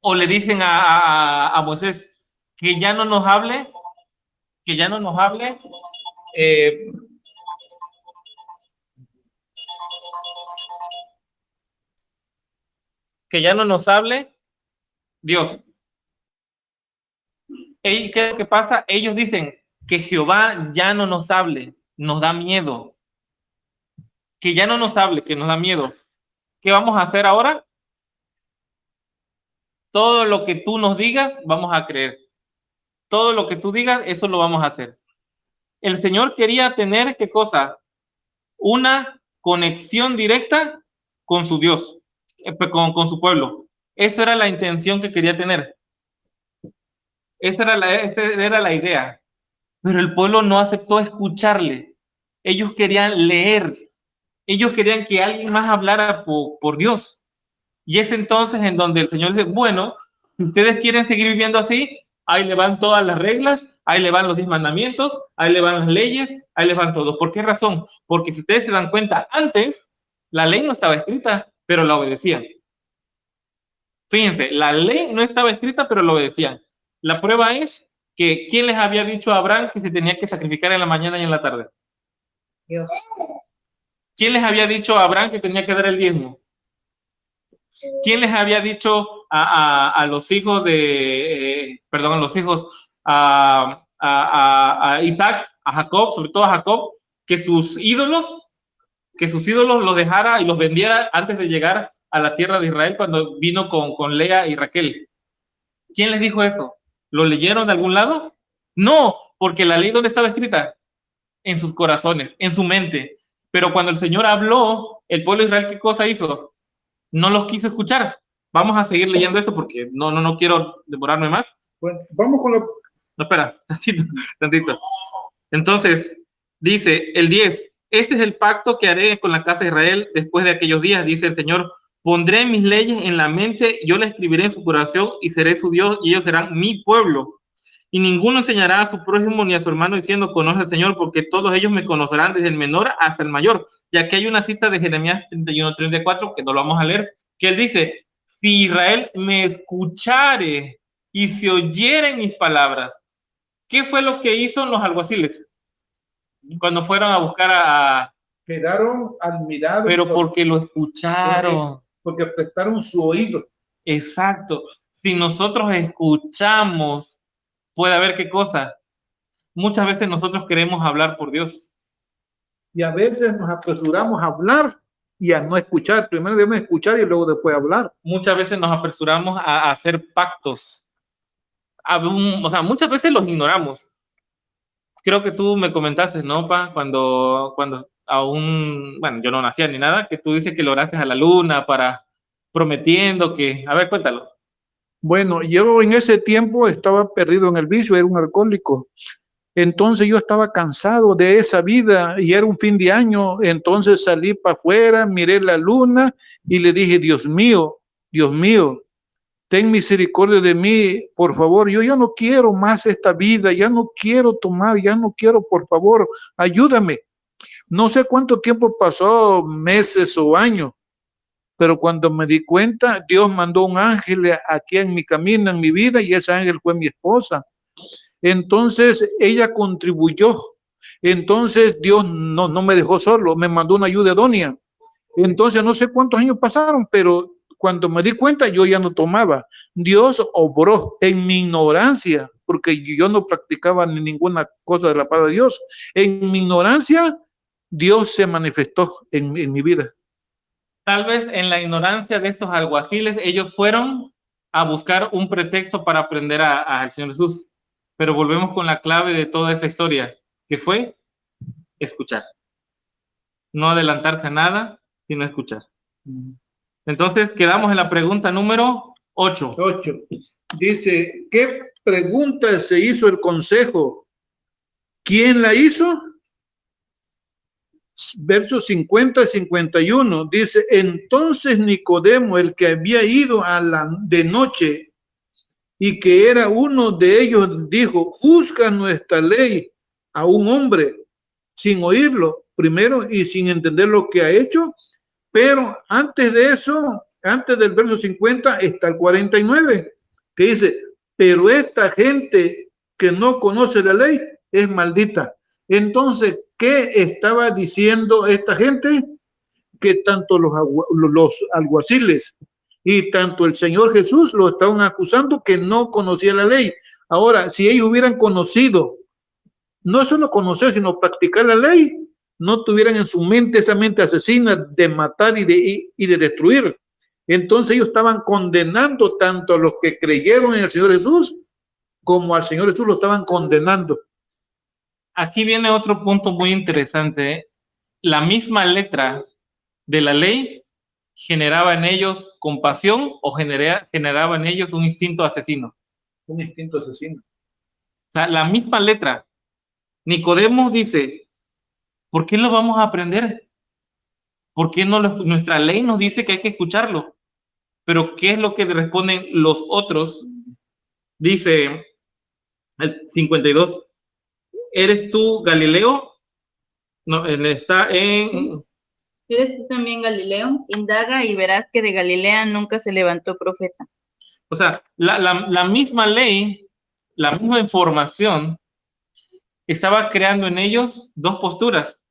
o le dicen a Moisés que ya no nos hable, que ya no nos hable? Que ya no nos hable Dios. ¿Qué es lo que pasa? Ellos dicen que Jehová ya no nos hable, nos da miedo. Que ya no nos hable, que nos da miedo. ¿Qué vamos a hacer ahora? Todo lo que tú nos digas, vamos a creer. Todo lo que tú digas, eso lo vamos a hacer. El Señor quería tener, ¿qué cosa? Una conexión directa con su Dios, con su pueblo. Esa era la intención que quería tener. Esa era la idea. Pero el pueblo no aceptó escucharle. Ellos querían leer. Ellos querían que alguien más hablara por Dios. Y es entonces en donde el Señor dice, bueno, si ustedes quieren seguir viviendo así, ahí le van todas las reglas, ahí le van los 10 mandamientos, ahí le van las leyes, ahí le van todo. ¿Por qué razón? Porque si ustedes se dan cuenta, antes la ley no estaba escrita, pero la obedecían. Fíjense, la ley no estaba escrita, pero la obedecían. La prueba es que ¿quién les había dicho a Abraham que se tenía que sacrificar en la mañana y en la tarde? Dios. ¿Quién les había dicho a Abraham que tenía que dar el diezmo? ¿Quién les había dicho a los hijos a los hijos, a Isaac, a Jacob, sobre todo a Jacob, que sus ídolos los dejara y los vendiera antes de llegar a la tierra de Israel cuando vino con Lea y Raquel? ¿Quién les dijo eso? ¿Lo leyeron de algún lado? No, porque la ley, ¿dónde estaba escrita? En sus corazones, en su mente. Pero cuando el Señor habló, el pueblo de Israel, ¿qué cosa hizo? No los quiso escuchar. Vamos a seguir leyendo esto porque no quiero demorarme más. Bueno, vamos con lo... No, espera, tantito. Entonces, dice el 10, este es el pacto que haré con la casa de Israel después de aquellos días, dice el Señor. Pondré mis leyes en la mente, yo las escribiré en su corazón y seré su Dios y ellos serán mi pueblo. Y ninguno enseñará a su prójimo ni a su hermano diciendo, conoce al Señor, porque todos ellos me conocerán desde el menor hasta el mayor. Y aquí hay una cita de Jeremías 31:34, que no lo vamos a leer, que él dice, si Israel me escuchare y se oyeren mis palabras. ¿Qué fue lo que hizo los alguaciles cuando fueron a buscar Quedaron admirados. Pero porque lo escucharon. Porque prestaron su oído. Exacto. Si nosotros escuchamos, puede haber qué cosa. Muchas veces nosotros queremos hablar por Dios. Y a veces nos apresuramos a hablar y a no escuchar. Primero debemos escuchar y luego después hablar. Muchas veces nos apresuramos a hacer pactos. O sea, muchas veces los ignoramos. Creo que tú me comentaste, ¿no, Pa? Cuando aún, bueno, yo no nacía ni nada, que tú dices que lo oraste a la luna para prometiendo que, a ver, cuéntalo. Bueno, yo en ese tiempo estaba perdido en el vicio, era un alcohólico. Entonces yo estaba cansado de esa vida y era un fin de año. Entonces salí para afuera, miré la luna y le dije, Dios mío, ten misericordia de mí, por favor. Yo ya no quiero más esta vida, ya no quiero tomar, ya no quiero, por favor, ayúdame. No sé cuánto tiempo pasó, meses o años, pero cuando me di cuenta, Dios mandó un ángel aquí en mi camino, en mi vida, y ese ángel fue mi esposa. Entonces ella contribuyó. Entonces Dios no me dejó solo, me mandó una ayuda idónea. Entonces no sé cuántos años pasaron, pero cuando me di cuenta yo ya no tomaba. Dios obró en mi ignorancia, porque yo no practicaba ninguna cosa de la palabra de Dios. En mi ignorancia, Dios se manifestó en mi vida. Tal vez en la ignorancia de estos alguaciles, ellos fueron a buscar un pretexto para aprender al Señor Jesús. Pero volvemos con la clave de toda esa historia, que fue escuchar. No adelantarse a nada, sino escuchar. Entonces, quedamos en la pregunta número 8. 8. Dice, ¿qué pregunta se hizo el consejo? ¿Quién la hizo? Versos 50 y 51. Dice, entonces Nicodemo, el que había ido de noche y que era uno de ellos, dijo, juzga nuestra ley a un hombre sin oírlo primero y sin entender lo que ha hecho. Pero antes de eso, antes del verso 50, está el 49, que dice, pero esta gente que no conoce la ley es maldita. Entonces, ¿qué estaba diciendo esta gente? Que tanto los alguaciles y tanto el Señor Jesús lo estaban acusando que no conocía la ley. Ahora, si ellos hubieran conocido, no solo conocer, sino practicar la ley, no tuvieran en su mente esa mente asesina de matar y de destruir. Entonces ellos estaban condenando tanto a los que creyeron en el Señor Jesús como al Señor Jesús lo estaban condenando. Aquí viene otro punto muy interesante. La misma letra de la ley generaba en ellos compasión o generaba en ellos un instinto asesino. Un instinto asesino. O sea, la misma letra. Nicodemo dice, ¿por qué lo vamos a aprender? ¿Por qué no nuestra ley nos dice que hay que escucharlo? Pero ¿qué es lo que responden los otros? Dice el 52, ¿eres tú Galileo? No, está en... ¿Eres tú también Galileo? Indaga y verás que de Galilea nunca se levantó profeta. O sea, la misma ley, la misma información, estaba creando en ellos dos posturas.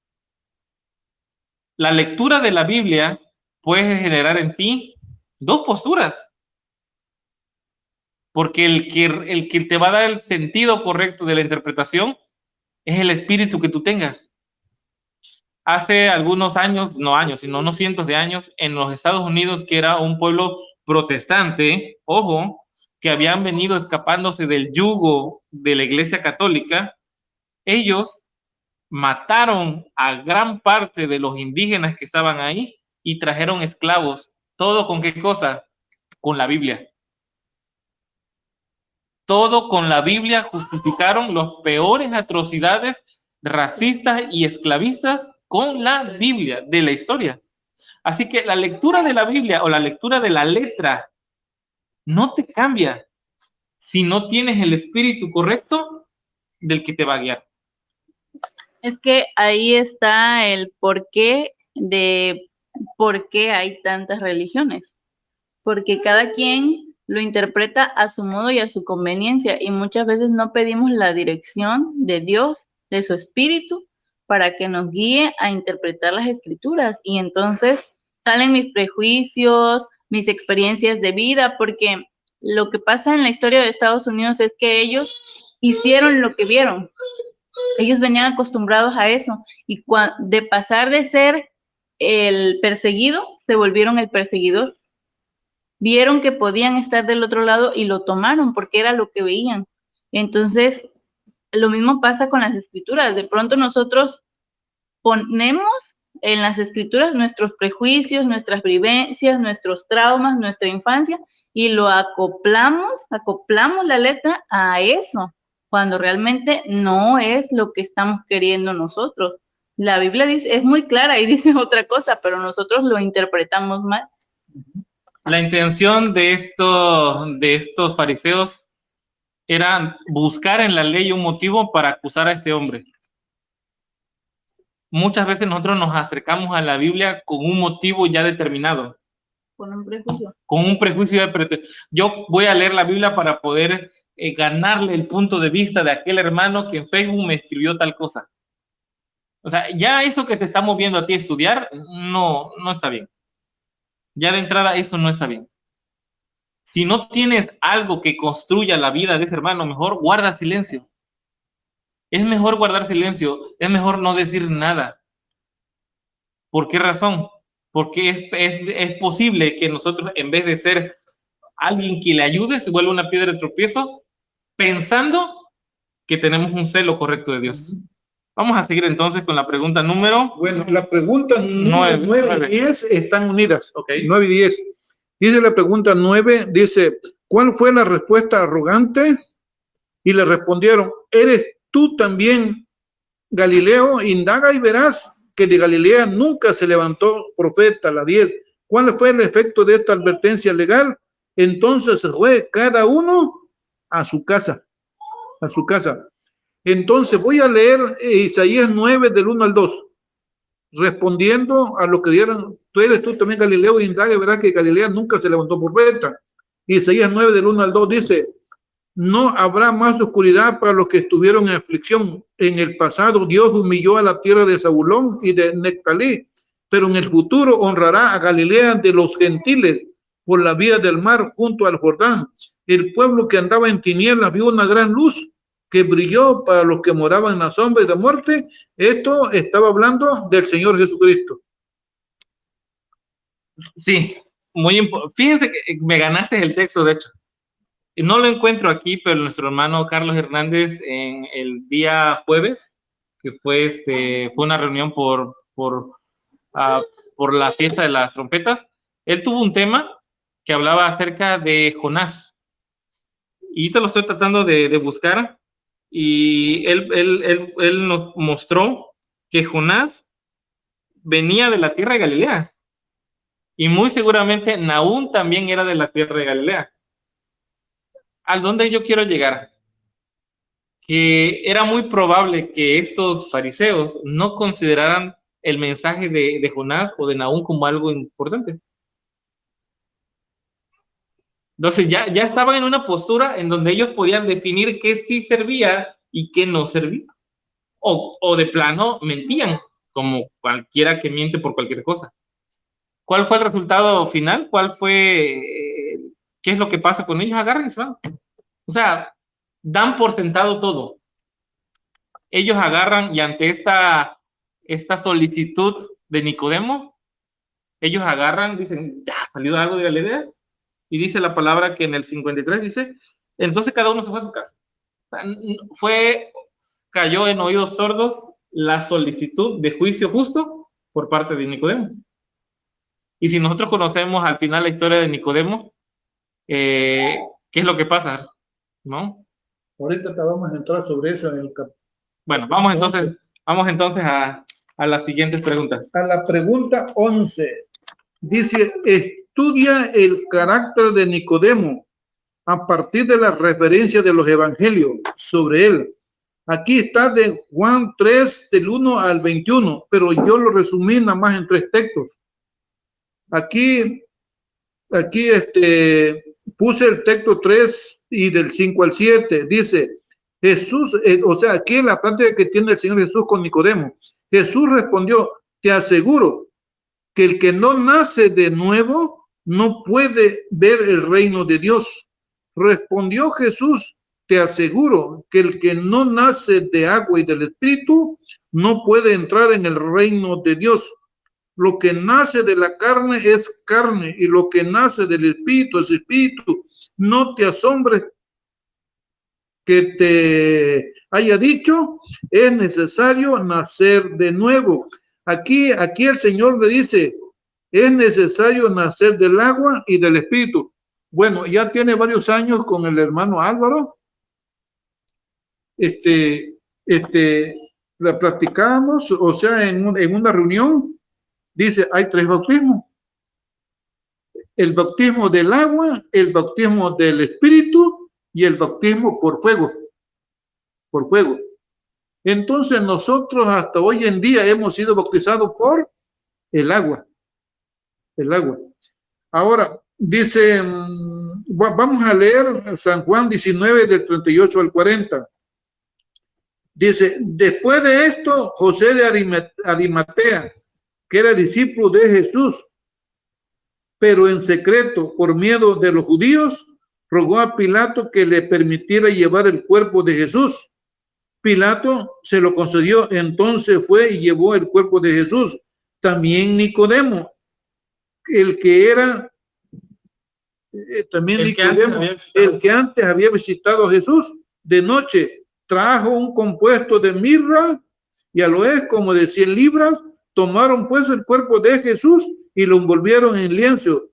La lectura de la Biblia puede generar en ti dos posturas. Porque el que te va a dar el sentido correcto de la interpretación es el espíritu que tú tengas. Hace algunos años, no años, sino unos cientos de años, en los Estados Unidos, que era un pueblo protestante, ojo, que habían venido escapándose del yugo de la Iglesia Católica, ellos mataron a gran parte de los indígenas que estaban ahí y trajeron esclavos. ¿Todo con qué cosa? Con la Biblia. Todo con la Biblia justificaron las peores atrocidades racistas y esclavistas con la Biblia de la historia. Así que la lectura de la Biblia o la lectura de la letra no te cambia si no tienes el espíritu correcto del que te va a guiar. Es que ahí está el porqué de por qué hay tantas religiones. Porque cada quien lo interpreta a su modo y a su conveniencia, y muchas veces no pedimos la dirección de Dios, de su espíritu, para que nos guíe a interpretar las escrituras. Y entonces salen mis prejuicios, mis experiencias de vida, porque lo que pasa en la historia de Estados Unidos es que ellos hicieron lo que vieron. Ellos venían acostumbrados a eso, y de pasar de ser el perseguido, se volvieron el perseguidor. Vieron que podían estar del otro lado y lo tomaron porque era lo que veían. Entonces, lo mismo pasa con las escrituras. De pronto nosotros ponemos en las escrituras nuestros prejuicios, nuestras vivencias, nuestros traumas, nuestra infancia, y lo acoplamos la letra a eso, cuando realmente no es lo que estamos queriendo nosotros. La Biblia dice, es muy clara y dice otra cosa, pero nosotros lo interpretamos mal. La intención de estos fariseos era buscar en la ley un motivo para acusar a este hombre. Muchas veces nosotros nos acercamos a la Biblia con un motivo ya determinado. Con un prejuicio. Con un prejuicio. Yo voy a leer la Biblia para poder ganarle el punto de vista de aquel hermano que en Facebook me escribió tal cosa. O sea, ya eso que te está moviendo a ti a estudiar, no está bien. Ya de entrada eso no está bien. Si no tienes algo que construya la vida de ese hermano, mejor guarda silencio. Es mejor guardar silencio, es mejor no decir nada. ¿Por qué razón? Porque es posible que nosotros, en vez de ser alguien que le ayude, se vuelva una piedra de tropiezo, pensando que tenemos un celo correcto de Dios. Vamos a seguir entonces con la pregunta número. Bueno, la pregunta 9 Nueve. y 10 están unidas. Ok. 9 y 10. Dice la pregunta 9, dice, ¿cuál fue la respuesta arrogante? Y le respondieron, ¿eres tú también Galileo? Indaga y verás que de Galilea nunca se levantó profeta. La 10. ¿Cuál fue el efecto de esta advertencia legal? Entonces se fue cada uno a su casa. A su casa. Entonces voy a leer Isaías 9 del 1 al 2. Respondiendo a lo que dieron, tú también Galileo, indaga y verás que Galilea nunca se levantó profeta. Isaías 9 del 1 al 2 dice, no habrá más oscuridad para los que estuvieron en aflicción. En el pasado Dios humilló a la tierra de Zabulón y de Nectalí, pero en el futuro honrará a Galilea de los gentiles por la vía del mar junto al Jordán. El pueblo que andaba en tinieblas vio una gran luz que brilló para los que moraban en la sombra de muerte. Esto estaba hablando del Señor Jesucristo. Sí, fíjense que me ganaste el texto, de hecho. No lo encuentro aquí, pero nuestro hermano Carlos Hernández en el día jueves, que fue una reunión por la fiesta de las trompetas, él tuvo un tema que hablaba acerca de Jonás. Y te lo estoy tratando de buscar. Y él nos mostró que Jonás venía de la tierra de Galilea. Y muy seguramente Nahum también era de la tierra de Galilea. ¿A dónde yo quiero llegar? Que era muy probable que estos fariseos no consideraran el mensaje de Jonás o de Nahum como algo importante. Entonces ya estaban en una postura en donde ellos podían definir qué sí servía y qué no servía. O de plano mentían, como cualquiera que miente por cualquier cosa. ¿Cuál fue el resultado final? ¿Cuál fue? ¿Qué es lo que pasa con ellos? Agarran y se van. O sea, dan por sentado todo. Ellos agarran y ante esta solicitud de Nicodemo, ellos agarran, dicen, ya, salió algo de Galilea, y dice la palabra que en el 53 dice, entonces cada uno se fue a su casa. Cayó en oídos sordos la solicitud de juicio justo por parte de Nicodemo. Y si nosotros conocemos al final la historia de Nicodemo, ¿qué es lo que pasa? ¿No? Ahorita vamos a entrar sobre eso en el Bueno, vamos entonces a las siguientes preguntas. A la pregunta 11. Dice, estudia el carácter de Nicodemo a partir de la referencia de los evangelios sobre él. Aquí está de Juan 3, del 1 al 21, pero yo lo resumí nada más en 3 textos. Aquí puse el texto 3 y del 5 al 7. Dice, Jesús, o sea, aquí en la plática que tiene el Señor Jesús con Nicodemo, Jesús respondió, te aseguro que el que no nace de nuevo no puede ver el reino de Dios. Respondió Jesús, te aseguro que el que no nace de agua y del Espíritu no puede entrar en el reino de Dios. Lo que nace de la carne es carne y lo que nace del Espíritu es Espíritu. No te asombres que te haya dicho, es necesario nacer de nuevo. Aquí el Señor le dice, es necesario nacer del agua y del Espíritu. Bueno, ya tiene varios años con el hermano Álvaro. La platicábamos, o sea, en una reunión, dice, hay 3 bautismos. El bautismo del agua, el bautismo del Espíritu y el bautismo por fuego. Por fuego. Entonces nosotros hasta hoy en día hemos sido bautizados por el agua. El agua. Ahora, dice, vamos a leer San Juan 19 del 38 al 40. Dice, después de esto, José de Arimatea, que era discípulo de Jesús, pero en secreto, por miedo de los judíos, rogó a Pilato que le permitiera llevar el cuerpo de Jesús. Pilato se lo concedió, entonces fue y llevó el cuerpo de Jesús. También Nicodemo, el que antes había visitado a Jesús de noche, trajo un compuesto de mirra y a lo es como de 100 libras. Tomaron pues el cuerpo de Jesús y lo envolvieron en lienzo,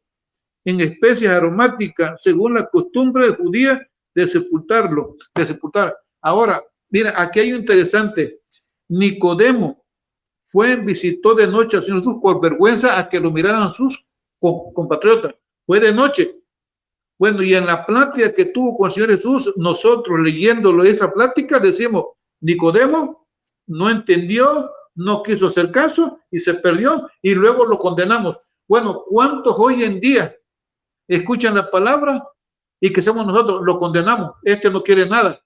en especias aromáticas, según la costumbre judía de sepultarlo, de sepultar. Ahora, mira, aquí hay un interesante. Nicodemo visitó de noche al Señor Jesús por vergüenza a que lo miraran sus compatriotas. Fue de noche. Bueno, y en la plática que tuvo con el Señor Jesús, nosotros leyéndolo esa plática, decimos, Nicodemo no entendió, no quiso hacer caso y se perdió y luego lo condenamos. Bueno, ¿cuántos hoy en día escuchan la palabra y que somos nosotros? Lo condenamos. Este no quiere nada.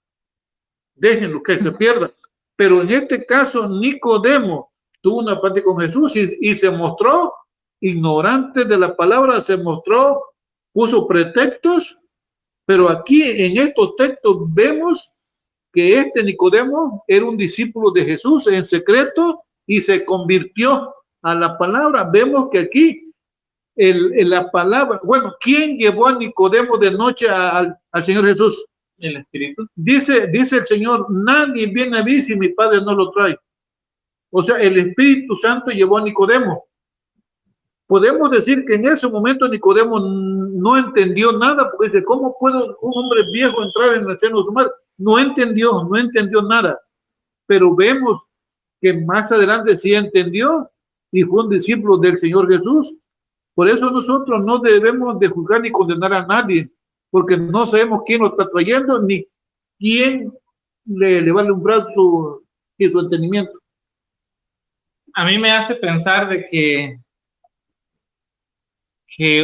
Déjenlo que se pierda. Pero en este caso, Nicodemo tuvo una plática con Jesús y se mostró ignorante de la palabra, se mostró, puso pretextos, pero aquí en estos textos vemos que este Nicodemo era un discípulo de Jesús en secreto y se convirtió a la palabra. Vemos que aquí la palabra, bueno, ¿quién llevó a Nicodemo de noche al Señor Jesús? El Espíritu. Dice el Señor, nadie viene a mí si mi Padre no lo trae. O sea, el Espíritu Santo llevó a Nicodemo. Podemos decir que en ese momento Nicodemo no entendió nada, porque dice, ¿cómo puede un hombre viejo entrar en el seno de su madre? No entendió nada. Pero vemos que más adelante sí entendió y fue un discípulo del Señor Jesús. Por eso nosotros no debemos de juzgar ni condenar a nadie, porque no sabemos quién lo está trayendo ni quién le va a alumbrar su entendimiento. A mí me hace pensar de que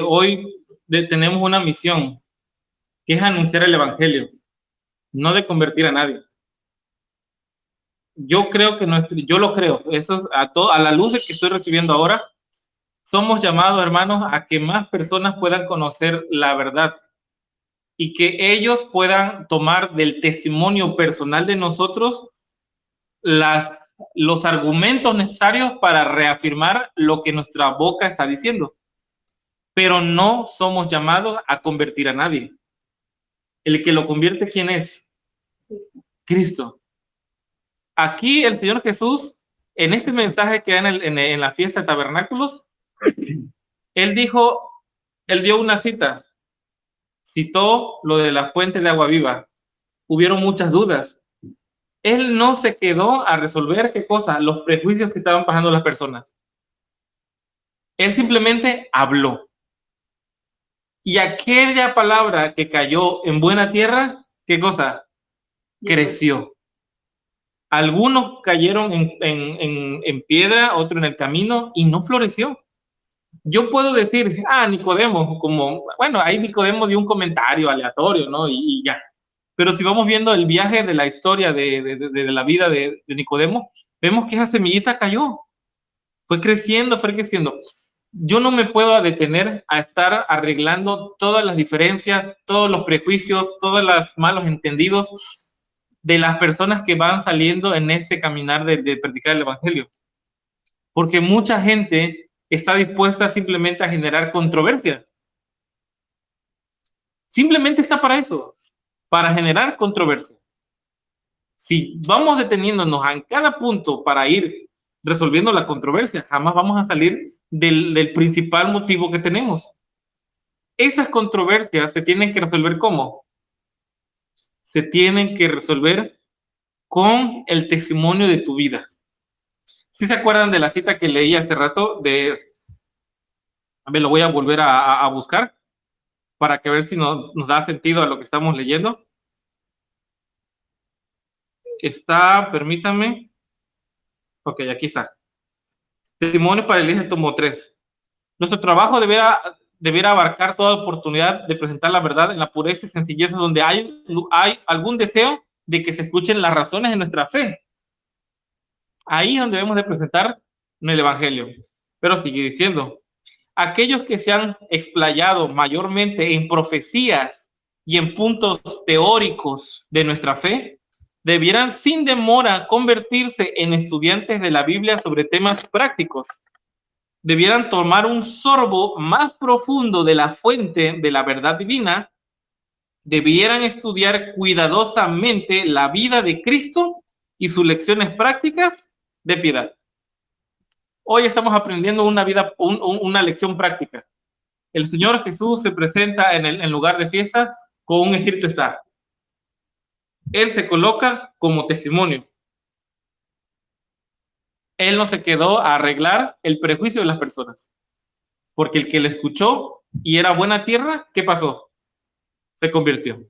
hoy tenemos una misión, que es anunciar el Evangelio, no de convertir a nadie. Yo creo que yo lo creo, eso es a la luz de que estoy recibiendo ahora, somos llamados, hermanos, a que más personas puedan conocer la verdad y que ellos puedan tomar del testimonio personal de nosotros los argumentos necesarios para reafirmar lo que nuestra boca está diciendo. Pero no somos llamados a convertir a nadie. El que lo convierte, ¿quién es? Cristo. Aquí el Señor Jesús, en ese mensaje que da en la fiesta de tabernáculos, Él dio una cita, citó lo de la fuente de agua viva. Hubieron muchas dudas. Él no se quedó a resolver qué cosa, los prejuicios que estaban pasando las personas. Él simplemente habló. Y aquella palabra que cayó en buena tierra, ¿qué cosa? Creció. Algunos cayeron en piedra, otro en el camino y no floreció. Yo puedo decir, Nicodemo, como, bueno, ahí Nicodemo dio un comentario aleatorio, ¿no? Y ya. Pero si vamos viendo el viaje de la historia de la vida de Nicodemo, vemos que esa semillita cayó. Fue creciendo. Yo no me puedo detener a estar arreglando todas las diferencias, todos los prejuicios, todos los malos entendidos de las personas que van saliendo en ese caminar de predicar el Evangelio. Porque mucha gente está dispuesta simplemente a generar controversia. Simplemente está para eso, para generar controversia. Si vamos deteniéndonos en cada punto para ir resolviendo la controversia, jamás vamos a salir del principal motivo que tenemos. Esas controversias se tienen que resolver ¿cómo? Se tienen que resolver con el testimonio de tu vida. ¿Sí se acuerdan de la cita que leí hace rato? A ver, lo voy a volver a buscar para que ver si nos da sentido a lo que estamos leyendo. Permítanme. Ok, aquí está. Testimonio para la iglesia, tomo 3. Nuestro trabajo deberá abarcar toda oportunidad de presentar la verdad en la pureza y sencillez donde hay algún deseo de que se escuchen las razones de nuestra fe. Ahí es donde debemos de presentar el Evangelio. Pero sigue diciendo, aquellos que se han explayado mayormente en profecías y en puntos teóricos de nuestra fe, debieran sin demora convertirse en estudiantes de la Biblia sobre temas prácticos. Debieran tomar un sorbo más profundo de la fuente de la verdad divina. Debieran estudiar cuidadosamente la vida de Cristo y sus lecciones prácticas de piedad. Hoy estamos aprendiendo una lección práctica. El Señor Jesús se presenta en lugar de fiesta con un escrito está. Él se coloca como testimonio. Él no se quedó a arreglar el prejuicio de las personas. Porque el que le escuchó y era buena tierra, ¿qué pasó? Se convirtió.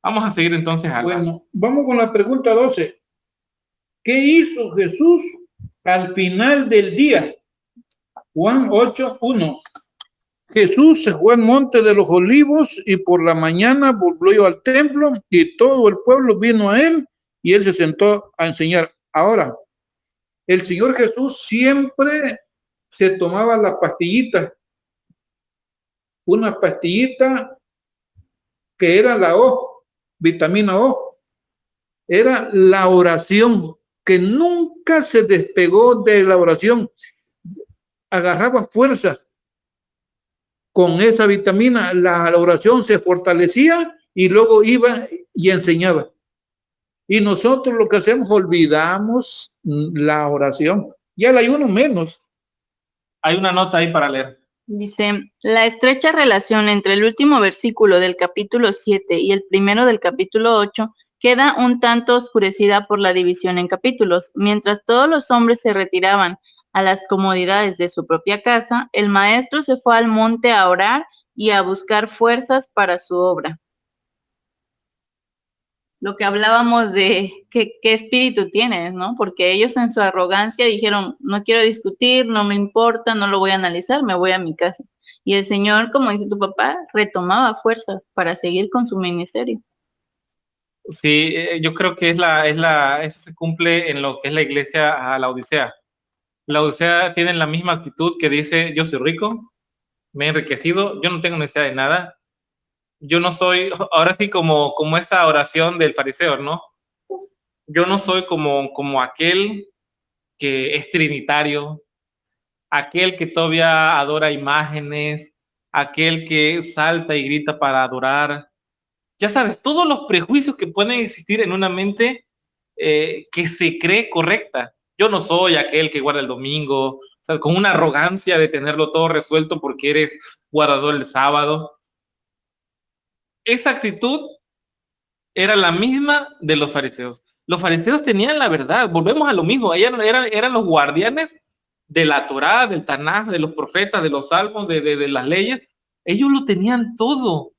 Vamos a seguir entonces a Bueno, vamos con la pregunta 12. ¿Qué hizo Jesús al final del día? Juan 8:1. Jesús se fue al monte de los olivos y por la mañana volvió al templo y todo el pueblo vino a él y él se sentó a enseñar. Ahora, el Señor Jesús siempre se tomaba la pastillita, una pastillita que era la O, vitamina O, era la oración, que nunca se despegó de la oración, agarraba fuerza con esa vitamina, la oración se fortalecía y luego iba y enseñaba. Y nosotros lo que hacemos, olvidamos la oración. Ya el ayuno menos. Hay una nota ahí para leer. Dice, la estrecha relación entre el último versículo del capítulo 7 y el primero del capítulo 8 queda un tanto oscurecida por la división en capítulos. Mientras todos los hombres se retiraban a las comodidades de su propia casa, el maestro se fue al monte a orar y a buscar fuerzas para su obra. Lo que hablábamos de qué espíritu tienes, ¿no? Porque ellos en su arrogancia dijeron, no quiero discutir, no me importa, no lo voy a analizar, me voy a mi casa. Y el Señor, como dice tu papá, retomaba fuerzas para seguir con su ministerio. Sí, yo creo que eso se cumple en lo que es la iglesia a la Odisea. La Odisea tiene la misma actitud que dice, yo soy rico, me he enriquecido, yo no tengo necesidad de nada. Yo no soy, ahora sí como esa oración del fariseo, ¿no? Yo no soy como aquel que es trinitario, aquel que todavía adora imágenes, aquel que salta y grita para adorar. Ya sabes, todos los prejuicios que pueden existir en una mente que se cree correcta. Yo no soy aquel que guarda el domingo, o sea, con una arrogancia de tenerlo todo resuelto porque eres guardador el sábado. Esa actitud era la misma de los fariseos. Los fariseos tenían la verdad, volvemos a lo mismo, eran los guardianes de la Torá, del Tanaj, de los profetas, de los salmos, de las leyes. Ellos lo tenían todo,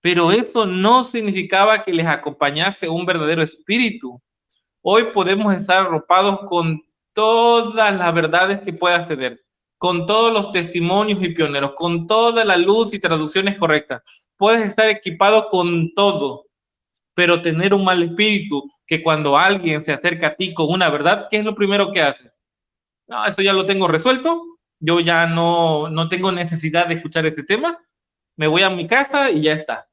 pero eso no significaba que les acompañase un verdadero espíritu. Hoy podemos estar arropados con todas las verdades que pueda acceder, con todos los testimonios y pioneros, con toda la luz y traducciones correctas. Puedes estar equipado con todo, pero tener un mal espíritu que cuando alguien se acerca a ti con una verdad, ¿qué es lo primero que haces? No, eso ya lo tengo resuelto, yo ya no tengo necesidad de escuchar este tema, me voy a mi casa y ya está.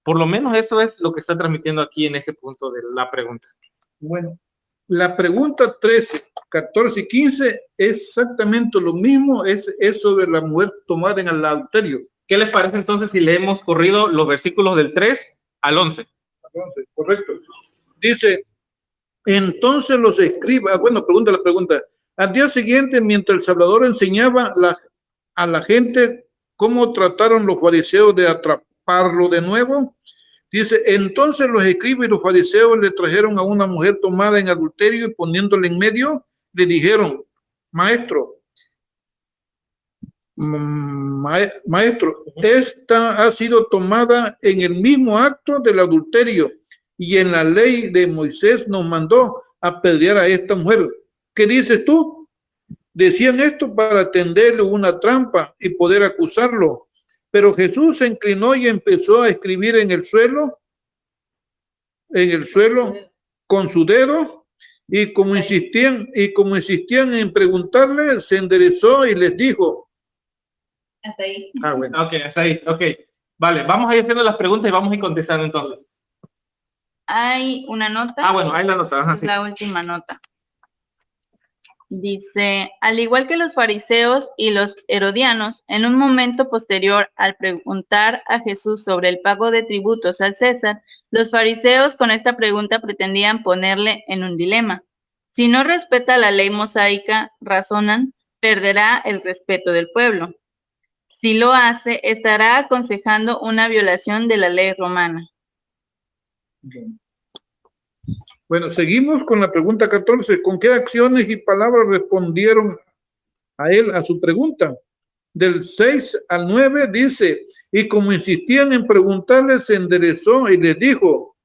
Por lo menos eso es lo que está transmitiendo aquí en ese punto de la pregunta. Bueno, la pregunta 13, 14 y 15 es exactamente lo mismo, es sobre la mujer tomada en el adulterio. ¿Qué les parece entonces si leemos corrido los versículos del 3 al 11? Entonces, correcto. Dice, entonces los escribas, pregunta. Al día siguiente, mientras el Salvador enseñaba a la gente cómo trataron los fariseos de atraparlo de nuevo, dice, entonces los escribas y los fariseos le trajeron a una mujer tomada en adulterio y poniéndole en medio, le dijeron, maestro, esta ha sido tomada en el mismo acto del adulterio y en la ley de Moisés nos mandó apedrear a esta mujer. ¿Qué dices tú? Decían esto para tenderle una trampa y poder acusarlo. Pero Jesús se inclinó y empezó a escribir en el suelo con su dedo, y como insistían en preguntarle, se enderezó y les dijo. Hasta ahí. Bueno. Ok, hasta ahí, ok. Vale, vamos a ir haciendo las preguntas y vamos a ir contestando entonces. Hay una nota. Bueno, hay la nota. Ajá, es la última nota. Dice, al igual que los fariseos y los herodianos, en un momento posterior al preguntar a Jesús sobre el pago de tributos al César, los fariseos con esta pregunta pretendían ponerle en un dilema. Si no respeta la ley mosaica, razonan, perderá el respeto del pueblo. Si lo hace, estará aconsejando una violación de la ley romana. Bueno, seguimos con la pregunta 14. ¿Con qué acciones y palabras respondieron a él a su pregunta? Del 6 al 9 dice, y como insistían en preguntarle, se enderezó y les dijo,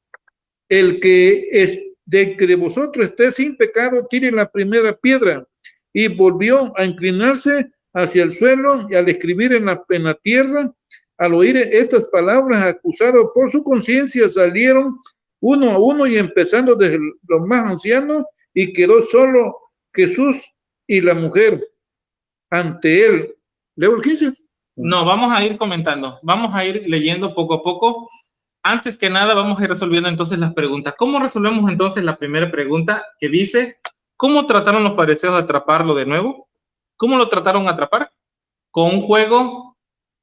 el que es de vosotros esté sin pecado, tire la primera piedra. Y volvió a inclinarse hacia el suelo y al escribir en la tierra, al oír estas palabras, acusados por su conciencia, salieron uno a uno y empezando desde los más ancianos, y quedó solo Jesús y la mujer ante él. ¿Leo el 15? No, vamos a ir comentando, vamos a ir leyendo poco a poco. Antes que nada, vamos a ir resolviendo entonces las preguntas. ¿Cómo resolvemos entonces la primera pregunta que dice, ¿cómo trataron los fariseos de atraparlo de nuevo? ¿Cómo lo trataron de atrapar? Con un juego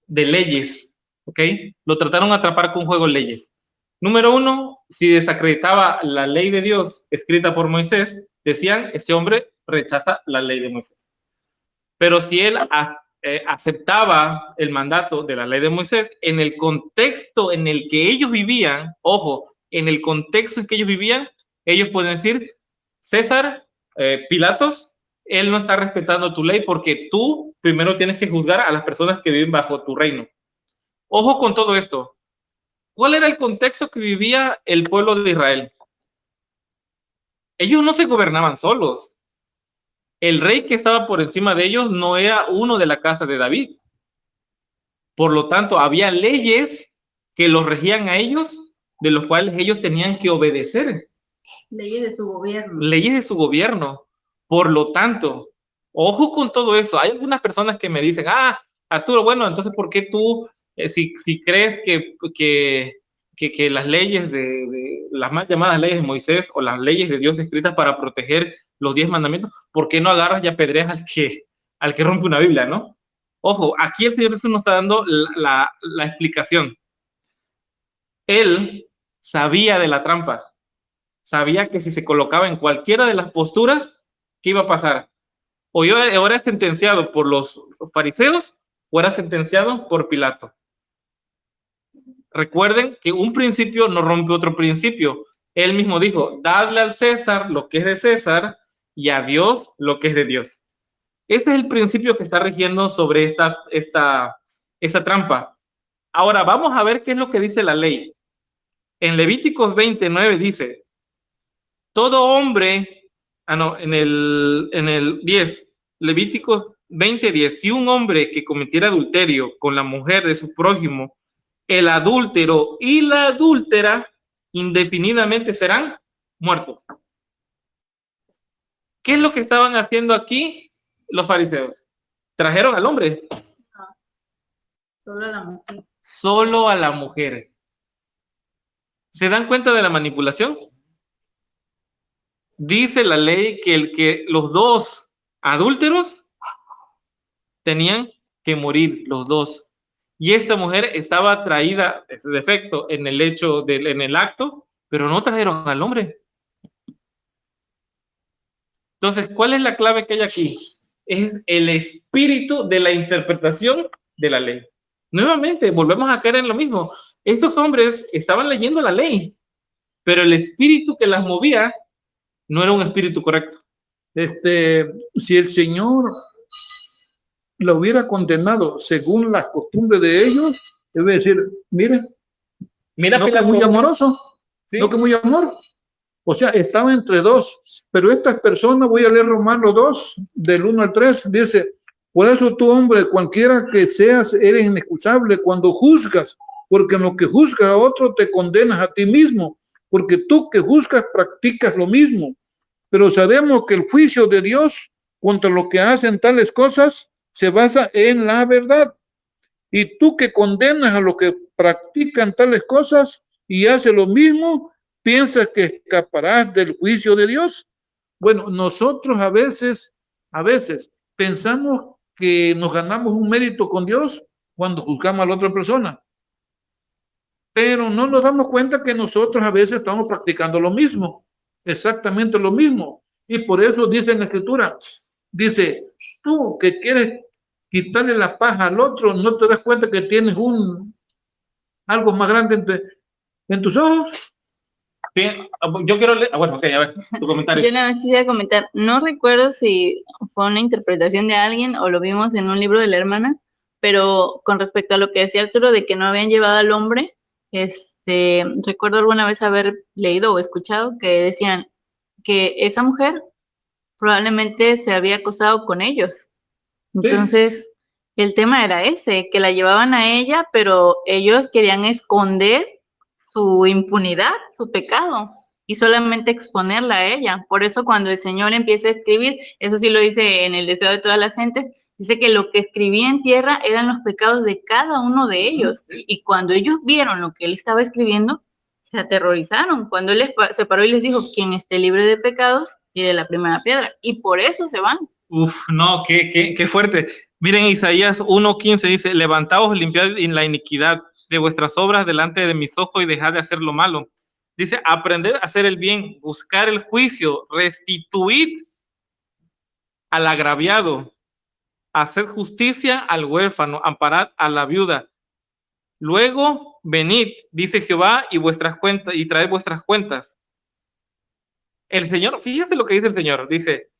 de leyes, ¿ok? Lo trataron de atrapar con un juego de leyes. Número uno, si desacreditaba la ley de Dios escrita por Moisés, decían, este hombre rechaza la ley de Moisés. Pero si él aceptaba el mandato de la ley de Moisés, en el contexto en el que ellos vivían, ojo, en el contexto en que ellos vivían, ellos pueden decir, César, Pilatos, él no está respetando tu ley porque tú primero tienes que juzgar a las personas que viven bajo tu reino. Ojo con todo esto. ¿Cuál era el contexto que vivía el pueblo de Israel? Ellos no se gobernaban solos. El rey que estaba por encima de ellos no era uno de la casa de David. Por lo tanto, había leyes que los regían a ellos, de los cuales ellos tenían que obedecer. Leyes de su gobierno. Leyes de su gobierno. Por lo tanto, ojo con todo eso. Hay algunas personas que me dicen, Arturo, bueno, entonces, ¿por qué tú, si crees que las leyes de las más llamadas leyes de Moisés o las leyes de Dios escritas para proteger los 10 mandamientos, ¿por qué no agarras y apedreas al que rompe una Biblia, no? Ojo, aquí el Señor Jesús nos está dando la explicación. Él sabía de la trampa, sabía que si se colocaba en cualquiera de las posturas, ¿qué iba a pasar? O era sentenciado por los fariseos o era sentenciado por Pilato. Recuerden que un principio no rompe otro principio. Él mismo dijo, dadle al César lo que es de César y a Dios lo que es de Dios. Ese es el principio que está rigiendo sobre esta trampa. Ahora vamos a ver qué es lo que dice la ley. En Levíticos 29 dice, todo hombre, en el 10, Levíticos 20:10, si un hombre que cometiera adulterio con la mujer de su prójimo, el adúltero y la adúltera indefinidamente serán muertos. ¿Qué es lo que estaban haciendo aquí los fariseos? Trajeron al hombre. Solo a la mujer. Solo a la mujer. ¿Se dan cuenta de la manipulación? Dice la ley que los dos adúlteros tenían que morir, los dos. Y esta mujer estaba traída, ese defecto, en el hecho, en el acto, pero no trajeron al hombre. Entonces, ¿cuál es la clave que hay aquí? Es el espíritu de la interpretación de la ley. Nuevamente, volvemos a caer en lo mismo. Estos hombres estaban leyendo la ley, pero el espíritu que las movía no era un espíritu correcto. Si el Señor lo hubiera condenado según las costumbres de ellos, debe decir, mira, no que muy amoroso, ¿sí? No que muy amor. O sea, estaba entre dos, pero estas personas, voy a leer Romanos 2, del 1 al 3, dice, por eso tú, hombre, cualquiera que seas, eres inexcusable cuando juzgas, porque en lo que juzgas a otro te condenas a ti mismo, porque tú que juzgas practicas lo mismo. Pero sabemos que el juicio de Dios contra los que hacen tales cosas se basa en la verdad. Y tú que condenas a los que practican tales cosas y hacen lo mismo, ¿piensas que escaparás del juicio de Dios? Bueno, nosotros a veces pensamos que nos ganamos un mérito con Dios cuando juzgamos a la otra persona. Pero no nos damos cuenta que nosotros a veces estamos practicando lo mismo, exactamente lo mismo. Y por eso dice en la Escritura, dice, tú que quieres quitarle la paja al otro, no te das cuenta que tienes algo más grande en tus ojos. Bien, yo quiero leer, bueno, ok, a ver, tu comentario. Yo nada más quisiera comentar, no recuerdo si fue una interpretación de alguien o lo vimos en un libro de la hermana, pero con respecto a lo que decía Arturo de que no habían llevado al hombre, recuerdo alguna vez haber leído o escuchado que decían que esa mujer probablemente se había acostado con ellos. Entonces, el tema era ese, que la llevaban a ella, pero ellos querían esconder su impunidad, su pecado, y solamente exponerla a ella. Por eso cuando el Señor empieza a escribir, eso sí lo dice en el deseo de toda la gente, dice que lo que escribía en tierra eran los pecados de cada uno de ellos. Y cuando ellos vieron lo que él estaba escribiendo, se aterrorizaron. Cuando él se paró y les dijo, quien esté libre de pecados, tire la primera piedra. Y por eso se van. Uf, no, qué fuerte. Miren, Isaías 1:15 dice, levantaos, limpiad la iniquidad de vuestras obras delante de mis ojos y dejad de hacer lo malo. Dice, aprended a hacer el bien, buscar el juicio, restituid al agraviado, hacer justicia al huérfano, amparad a la viuda. Luego venid, dice Jehová, y vuestras cuentas, y traed vuestras cuentas. El Señor, fíjate lo que dice el Señor, dice,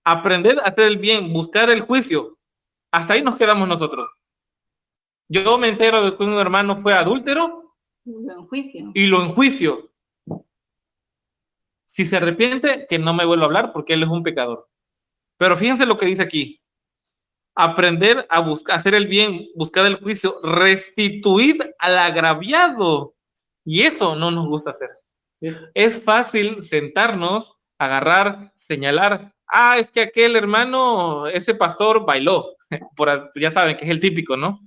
aprended a hacer el bien, buscar el juicio. Hasta ahí nos quedamos nosotros. Yo me entero de que un hermano fue adúltero y lo enjuicio. Si se arrepiente, que no me vuelva a hablar porque él es un pecador. Pero fíjense lo que dice aquí. Aprender a buscar, hacer el bien, buscar el juicio, restituir al agraviado. Y eso no nos gusta hacer. Es fácil sentarnos, agarrar, señalar. Ah, es que aquel hermano, ese pastor bailó. Ya saben que es el típico, ¿no?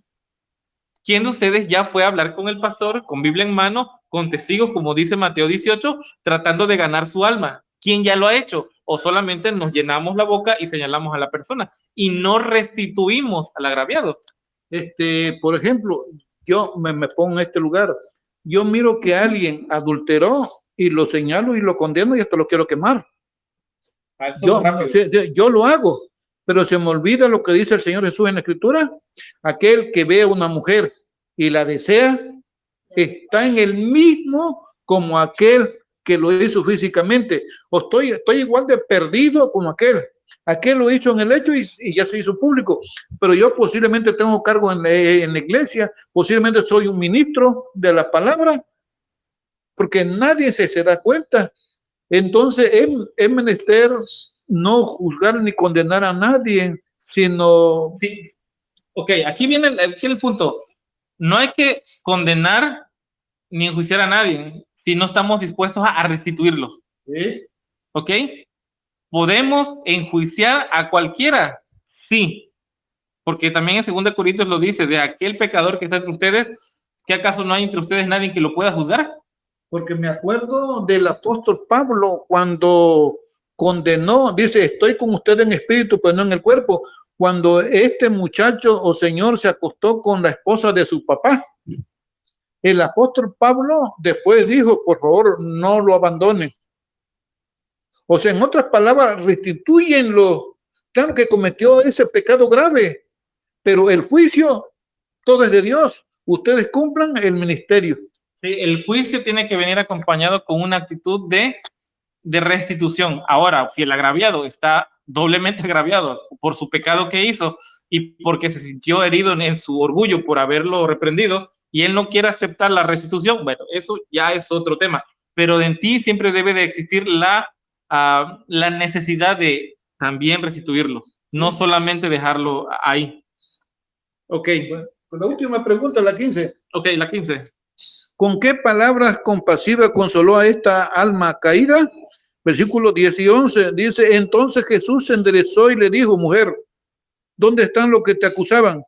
¿Quién de ustedes ya fue a hablar con el pastor, con Biblia en mano, con testigos, como dice Mateo 18, tratando de ganar su alma? ¿Quién ya lo ha hecho? O solamente nos llenamos la boca y señalamos a la persona y no restituimos al agraviado. Por ejemplo, yo me pongo en este lugar. Yo miro que alguien adulteró y lo señalo y lo condeno y hasta lo quiero quemar. Yo lo hago, pero se me olvida lo que dice el Señor Jesús en la Escritura. Aquel que ve a una mujer y la desea, está en el mismo como aquel que lo hizo físicamente. O estoy igual de perdido como aquel lo hizo en el hecho y ya se hizo público. Pero yo posiblemente tengo cargo en la iglesia, posiblemente soy un ministro de la palabra, porque nadie se da cuenta. Entonces es menester no juzgar ni condenar a nadie, sino... Sí. Ok, aquí viene el punto. No hay que condenar ni enjuiciar a nadie si no estamos dispuestos a restituirlo. ¿Sí? ¿Ok? ¿Podemos enjuiciar a cualquiera? Sí. Porque también en 2 Corintios lo dice, de aquel pecador que está entre ustedes, ¿qué acaso no hay entre ustedes nadie que lo pueda juzgar? Porque me acuerdo del apóstol Pablo cuando condenó, dice, estoy con usted en espíritu, pero no en el cuerpo. Cuando este muchacho o señor se acostó con la esposa de su papá, el apóstol Pablo después dijo, por favor, no lo abandonen. O sea, en otras palabras, restituyenlo. Claro que cometió ese pecado grave, pero el juicio, todo es de Dios. Ustedes cumplan el ministerio. Sí, el juicio tiene que venir acompañado con una actitud de restitución. Ahora, si el agraviado está doblemente agraviado por su pecado que hizo y porque se sintió herido en su orgullo por haberlo reprendido y él no quiere aceptar la restitución, bueno, eso ya es otro tema. Pero en ti siempre debe de existir la necesidad de también restituirlo, no solamente dejarlo ahí. Ok, bueno, la última pregunta, la 15. Ok, la 15. ¿Con qué palabras compasivas consoló a esta alma caída? Versículos 10 y 11 dice, entonces Jesús se enderezó y le dijo, mujer, ¿dónde están los que te acusaban?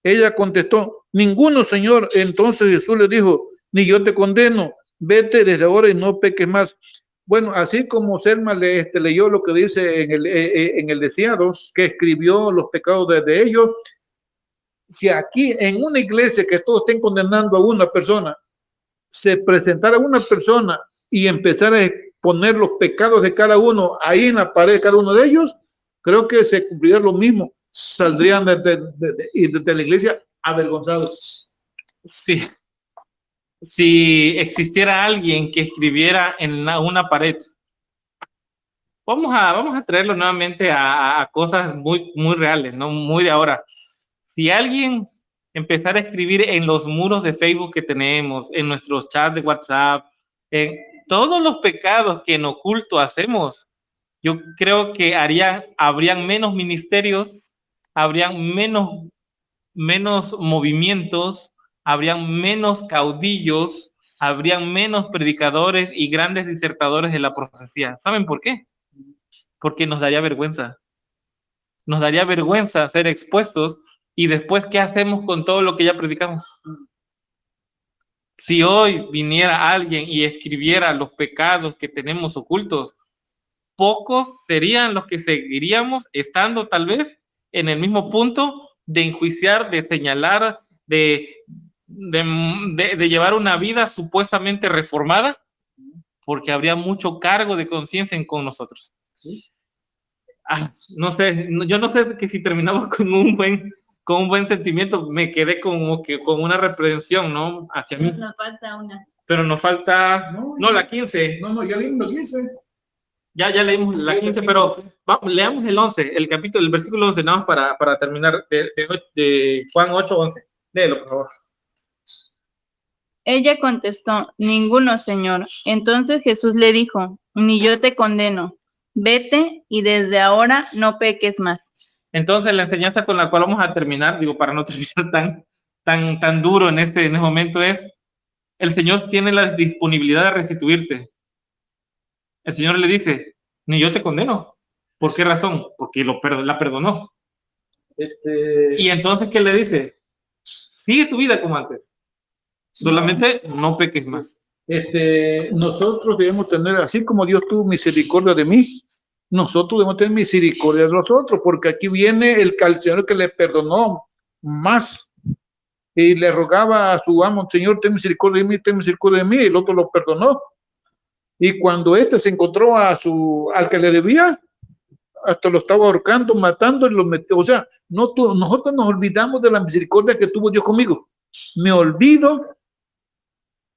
Ella contestó, ninguno, Señor. Entonces Jesús le dijo, ni yo te condeno, vete desde ahora y no peques más. Bueno, así como Selma leyó lo que dice en el deseado, que escribió los pecados de ellos, si aquí en una iglesia que todos estén condenando a una persona, se presentara una persona y empezara poner los pecados de cada uno ahí en la pared de cada uno de ellos, creo que se cumpliría lo mismo. Saldrían de la iglesia avergonzados. Sí. Si existiera alguien que escribiera en una pared, vamos a traerlo nuevamente a cosas muy reales, ¿no? Muy de ahora. Si alguien empezara a escribir en los muros de Facebook que tenemos, en nuestros chats de WhatsApp, en todos los pecados que en oculto hacemos, yo creo que habrían menos ministerios, habrían menos movimientos, habrían menos caudillos, habrían menos predicadores y grandes disertadores de la profecía. ¿Saben por qué? Porque nos daría vergüenza. Nos daría vergüenza ser expuestos y después, ¿qué hacemos con todo lo que ya predicamos? Si hoy viniera alguien y escribiera los pecados que tenemos ocultos, pocos serían los que seguiríamos estando tal vez en el mismo punto de enjuiciar, de señalar, de llevar una vida supuestamente reformada, porque habría mucho cargo de conciencia con nosotros. No sé, yo no sé que si terminamos con un buen sentimiento, me quedé como que con una reprensión, ¿no? Hacia mí. Nos falta una. Pero nos falta, no, la 15. No, ya leímos la 15. Ya leímos la 15, pero leamos el 11, el versículo 11, nada más para terminar, de Juan 8, 11. Léelo, por favor. Ella contestó, ninguno, Señor. Entonces Jesús le dijo, ni yo te condeno. Vete y desde ahora no peques más. Entonces, la enseñanza con la cual vamos a terminar, digo, para no terminar tan duro en este momento, es: el Señor tiene la disponibilidad de restituirte. El Señor le dice, ni yo te condeno. ¿Por qué razón? Porque la perdonó. Y entonces, ¿qué le dice? Sigue tu vida como antes. Solamente no peques más. Nosotros debemos tener, así como Dios tuvo misericordia de mí, nosotros debemos tener misericordia de nosotros, porque aquí viene el Señor que le perdonó más y le rogaba a su amo, Señor, ten misericordia de mí, ten misericordia de mí, y el otro lo perdonó. Y cuando se encontró al que le debía, hasta lo estaba ahorcando, matando, y lo metió. O sea, nosotros nos olvidamos de la misericordia que tuvo Dios conmigo. Me olvido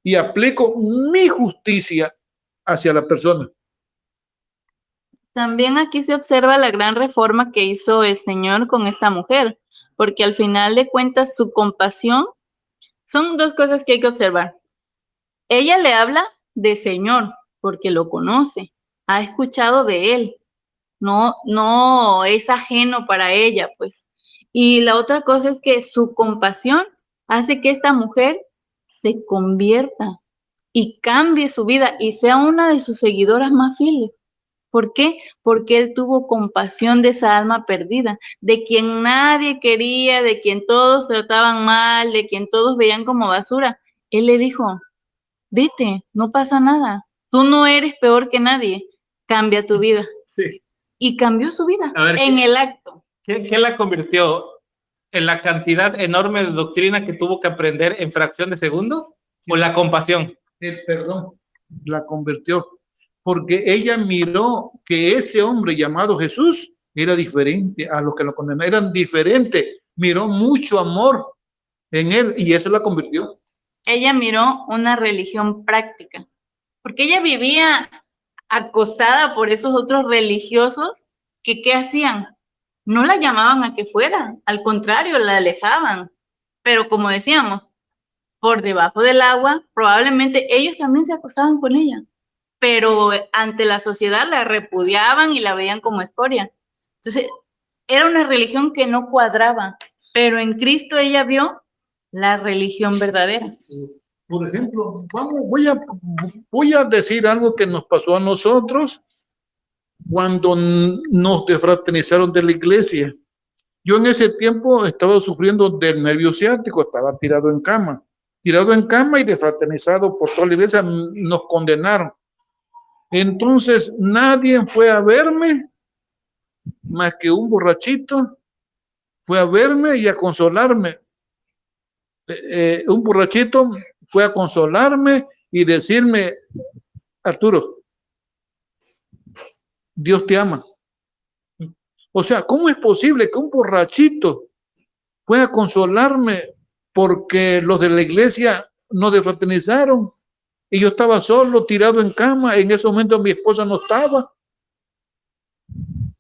y aplico mi justicia hacia la persona. También aquí se observa la gran reforma que hizo el Señor con esta mujer, porque al final de cuentas su compasión, son dos cosas que hay que observar. Ella le habla de Señor, porque lo conoce, ha escuchado de él, no es ajeno para ella, pues. Y la otra cosa es que su compasión hace que esta mujer se convierta y cambie su vida y sea una de sus seguidoras más fieles. ¿Por qué? Porque él tuvo compasión de esa alma perdida, de quien nadie quería, de quien todos trataban mal, de quien todos veían como basura. Él le dijo, vete, no pasa nada, tú no eres peor que nadie, cambia tu vida. Sí. Y cambió su vida ver, en el acto. ¿Qué la convirtió? ¿En la cantidad enorme de doctrina que tuvo que aprender en fracción de segundos? Sí. ¿O la compasión? El perdón la convirtió, porque ella miró que ese hombre llamado Jesús era diferente a los que lo condenaron, eran diferentes, miró mucho amor en él y eso la convirtió. Ella miró una religión práctica, porque ella vivía acosada por esos otros religiosos que ¿qué hacían? No la llamaban a que fuera, al contrario, la alejaban. Pero como decíamos, por debajo del agua, probablemente ellos también se acostaban con ella, pero ante la sociedad la repudiaban y la veían como escoria. Entonces, era una religión que no cuadraba, pero en Cristo ella vio la religión verdadera. Sí. Por ejemplo, voy a decir algo que nos pasó a nosotros cuando nos desfraternizaron de la iglesia. Yo en ese tiempo estaba sufriendo del nervio ciático, estaba tirado en cama y desfraternizado por toda la iglesia, nos condenaron. Entonces nadie fue a verme más que un borrachito, fue a verme y a consolarme. Un borrachito fue a consolarme y decirme, Arturo, Dios te ama. O sea, ¿cómo es posible que un borrachito pueda consolarme porque los de la iglesia no defraternizaron y yo estaba solo, tirado en cama? En ese momento mi esposa no estaba,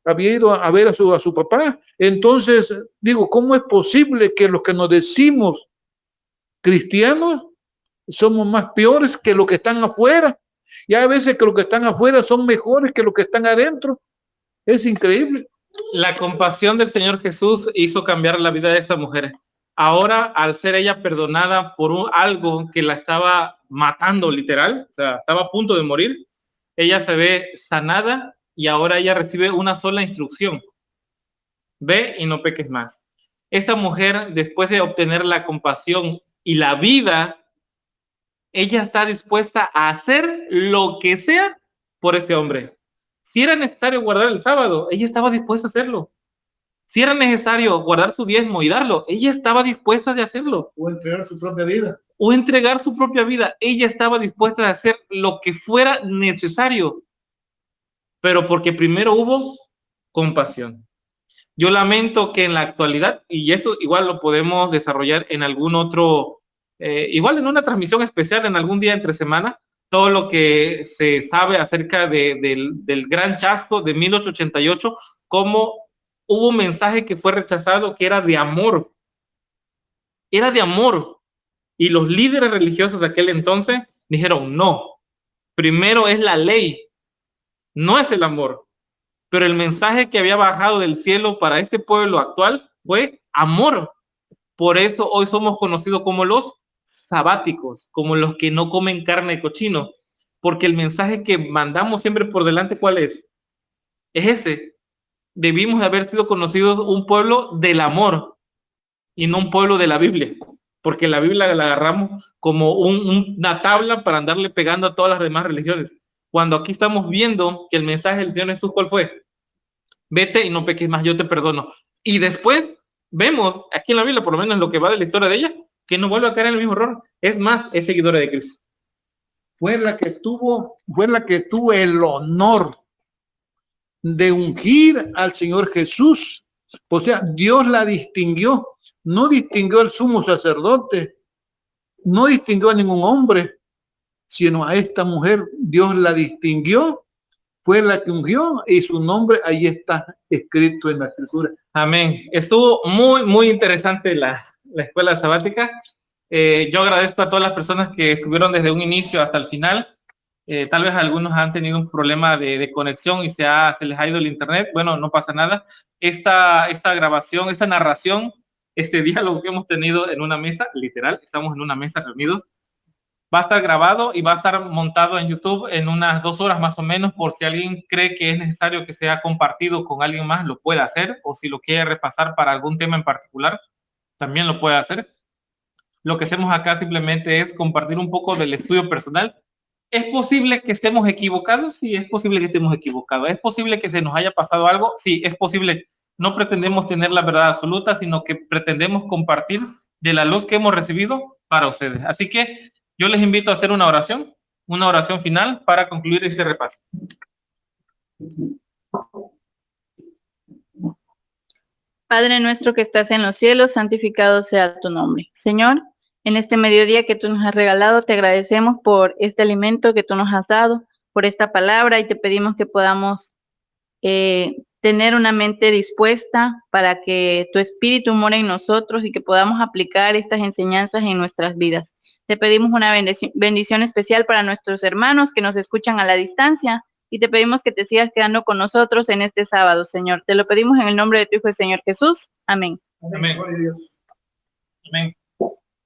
había ido a ver a su papá. Entonces, digo, ¿cómo es posible que los que nos decimos cristianos somos más peores que los que están afuera? Y a veces que los que están afuera son mejores que los que están adentro. Es increíble. La compasión del Señor Jesús hizo cambiar la vida de esa mujer. Ahora, al ser ella perdonada por algo que la estaba matando literal, o sea, estaba a punto de morir, ella se ve sanada y ahora ella recibe una sola instrucción: ve y no peques más. Esa mujer, después de obtener la compasión y la vida, ella está dispuesta a hacer lo que sea por este hombre. Si era necesario guardar el sábado, ella estaba dispuesta a hacerlo. Si era necesario guardar su diezmo y darlo, ella estaba dispuesta de hacerlo. O entregar su propia vida. O entregar su propia vida. Ella estaba dispuesta a hacer lo que fuera necesario. Pero porque primero hubo compasión. Yo lamento que en la actualidad, y esto igual lo podemos desarrollar en algún otro, igual en una transmisión especial en algún día entre semana, todo lo que se sabe acerca del gran chasco de 1888, cómo hubo un mensaje que fue rechazado que era de amor. Era de amor. Y los líderes religiosos de aquel entonces dijeron, no, primero es la ley, no es el amor. Pero el mensaje que había bajado del cielo para este pueblo actual fue amor. Por eso hoy somos conocidos como los sabáticos, como los que no comen carne de cochino, porque el mensaje que mandamos siempre por delante, ¿cuál es? Es ese. Debimos de haber sido conocidos un pueblo del amor y no un pueblo de la Biblia, porque la Biblia la agarramos como una tabla para andarle pegando a todas las demás religiones. Cuando aquí estamos viendo que el mensaje del Señor Jesús, ¿cuál fue? Vete y no peques más, yo te perdono. Y después vemos aquí en la Biblia, por lo menos en lo que va de la historia de ella, que no vuelve a caer en el mismo error. Es más, es seguidora de Cristo. Fue la que tuvo el honor de ungir al Señor Jesús. O sea, Dios la distinguió. No distinguió al sumo sacerdote, no distinguió a ningún hombre, sino a esta mujer. Dios la distinguió, fue la que ungió y su nombre ahí está escrito en la escritura. Amén. Estuvo muy, muy interesante la escuela sabática. Yo agradezco a todas las personas que estuvieron desde un inicio hasta el final. Tal vez algunos han tenido un problema de conexión y se les ha ido el internet. Bueno, no pasa nada. Esta grabación, esta narración, este diálogo que hemos tenido en una mesa, literal, estamos en una mesa reunidos, va a estar grabado y va a estar montado en YouTube en unas 2 horas más o menos, por si alguien cree que es necesario que sea compartido con alguien más, lo puede hacer, o si lo quiere repasar para algún tema en particular, también lo puede hacer. Lo que hacemos acá simplemente es compartir un poco del estudio personal. ¿Es posible que estemos equivocados? Sí, es posible que estemos equivocados. ¿Es posible que se nos haya pasado algo? Sí, es posible. No pretendemos tener la verdad absoluta, sino que pretendemos compartir de la luz que hemos recibido para ustedes. Así que yo les invito a hacer una oración final para concluir este repaso. Padre nuestro que estás en los cielos, santificado sea tu nombre. Señor, en este mediodía que tú nos has regalado, te agradecemos por este alimento que tú nos has dado, por esta palabra, y te pedimos que podamos tener una mente dispuesta para que tu espíritu more en nosotros y que podamos aplicar estas enseñanzas en nuestras vidas. Te pedimos una bendición especial para nuestros hermanos que nos escuchan a la distancia y te pedimos que te sigas quedando con nosotros en este sábado, Señor. Te lo pedimos en el nombre de tu Hijo, el Señor Jesús. Amén. Amén. Amén.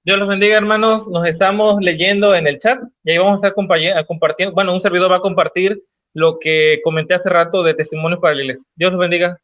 Dios los bendiga, hermanos. Nos estamos leyendo en el chat y ahí vamos a estar compartiendo. Bueno, un servidor va a compartir lo que comenté hace rato de testimonios para la iglesia. Dios los bendiga.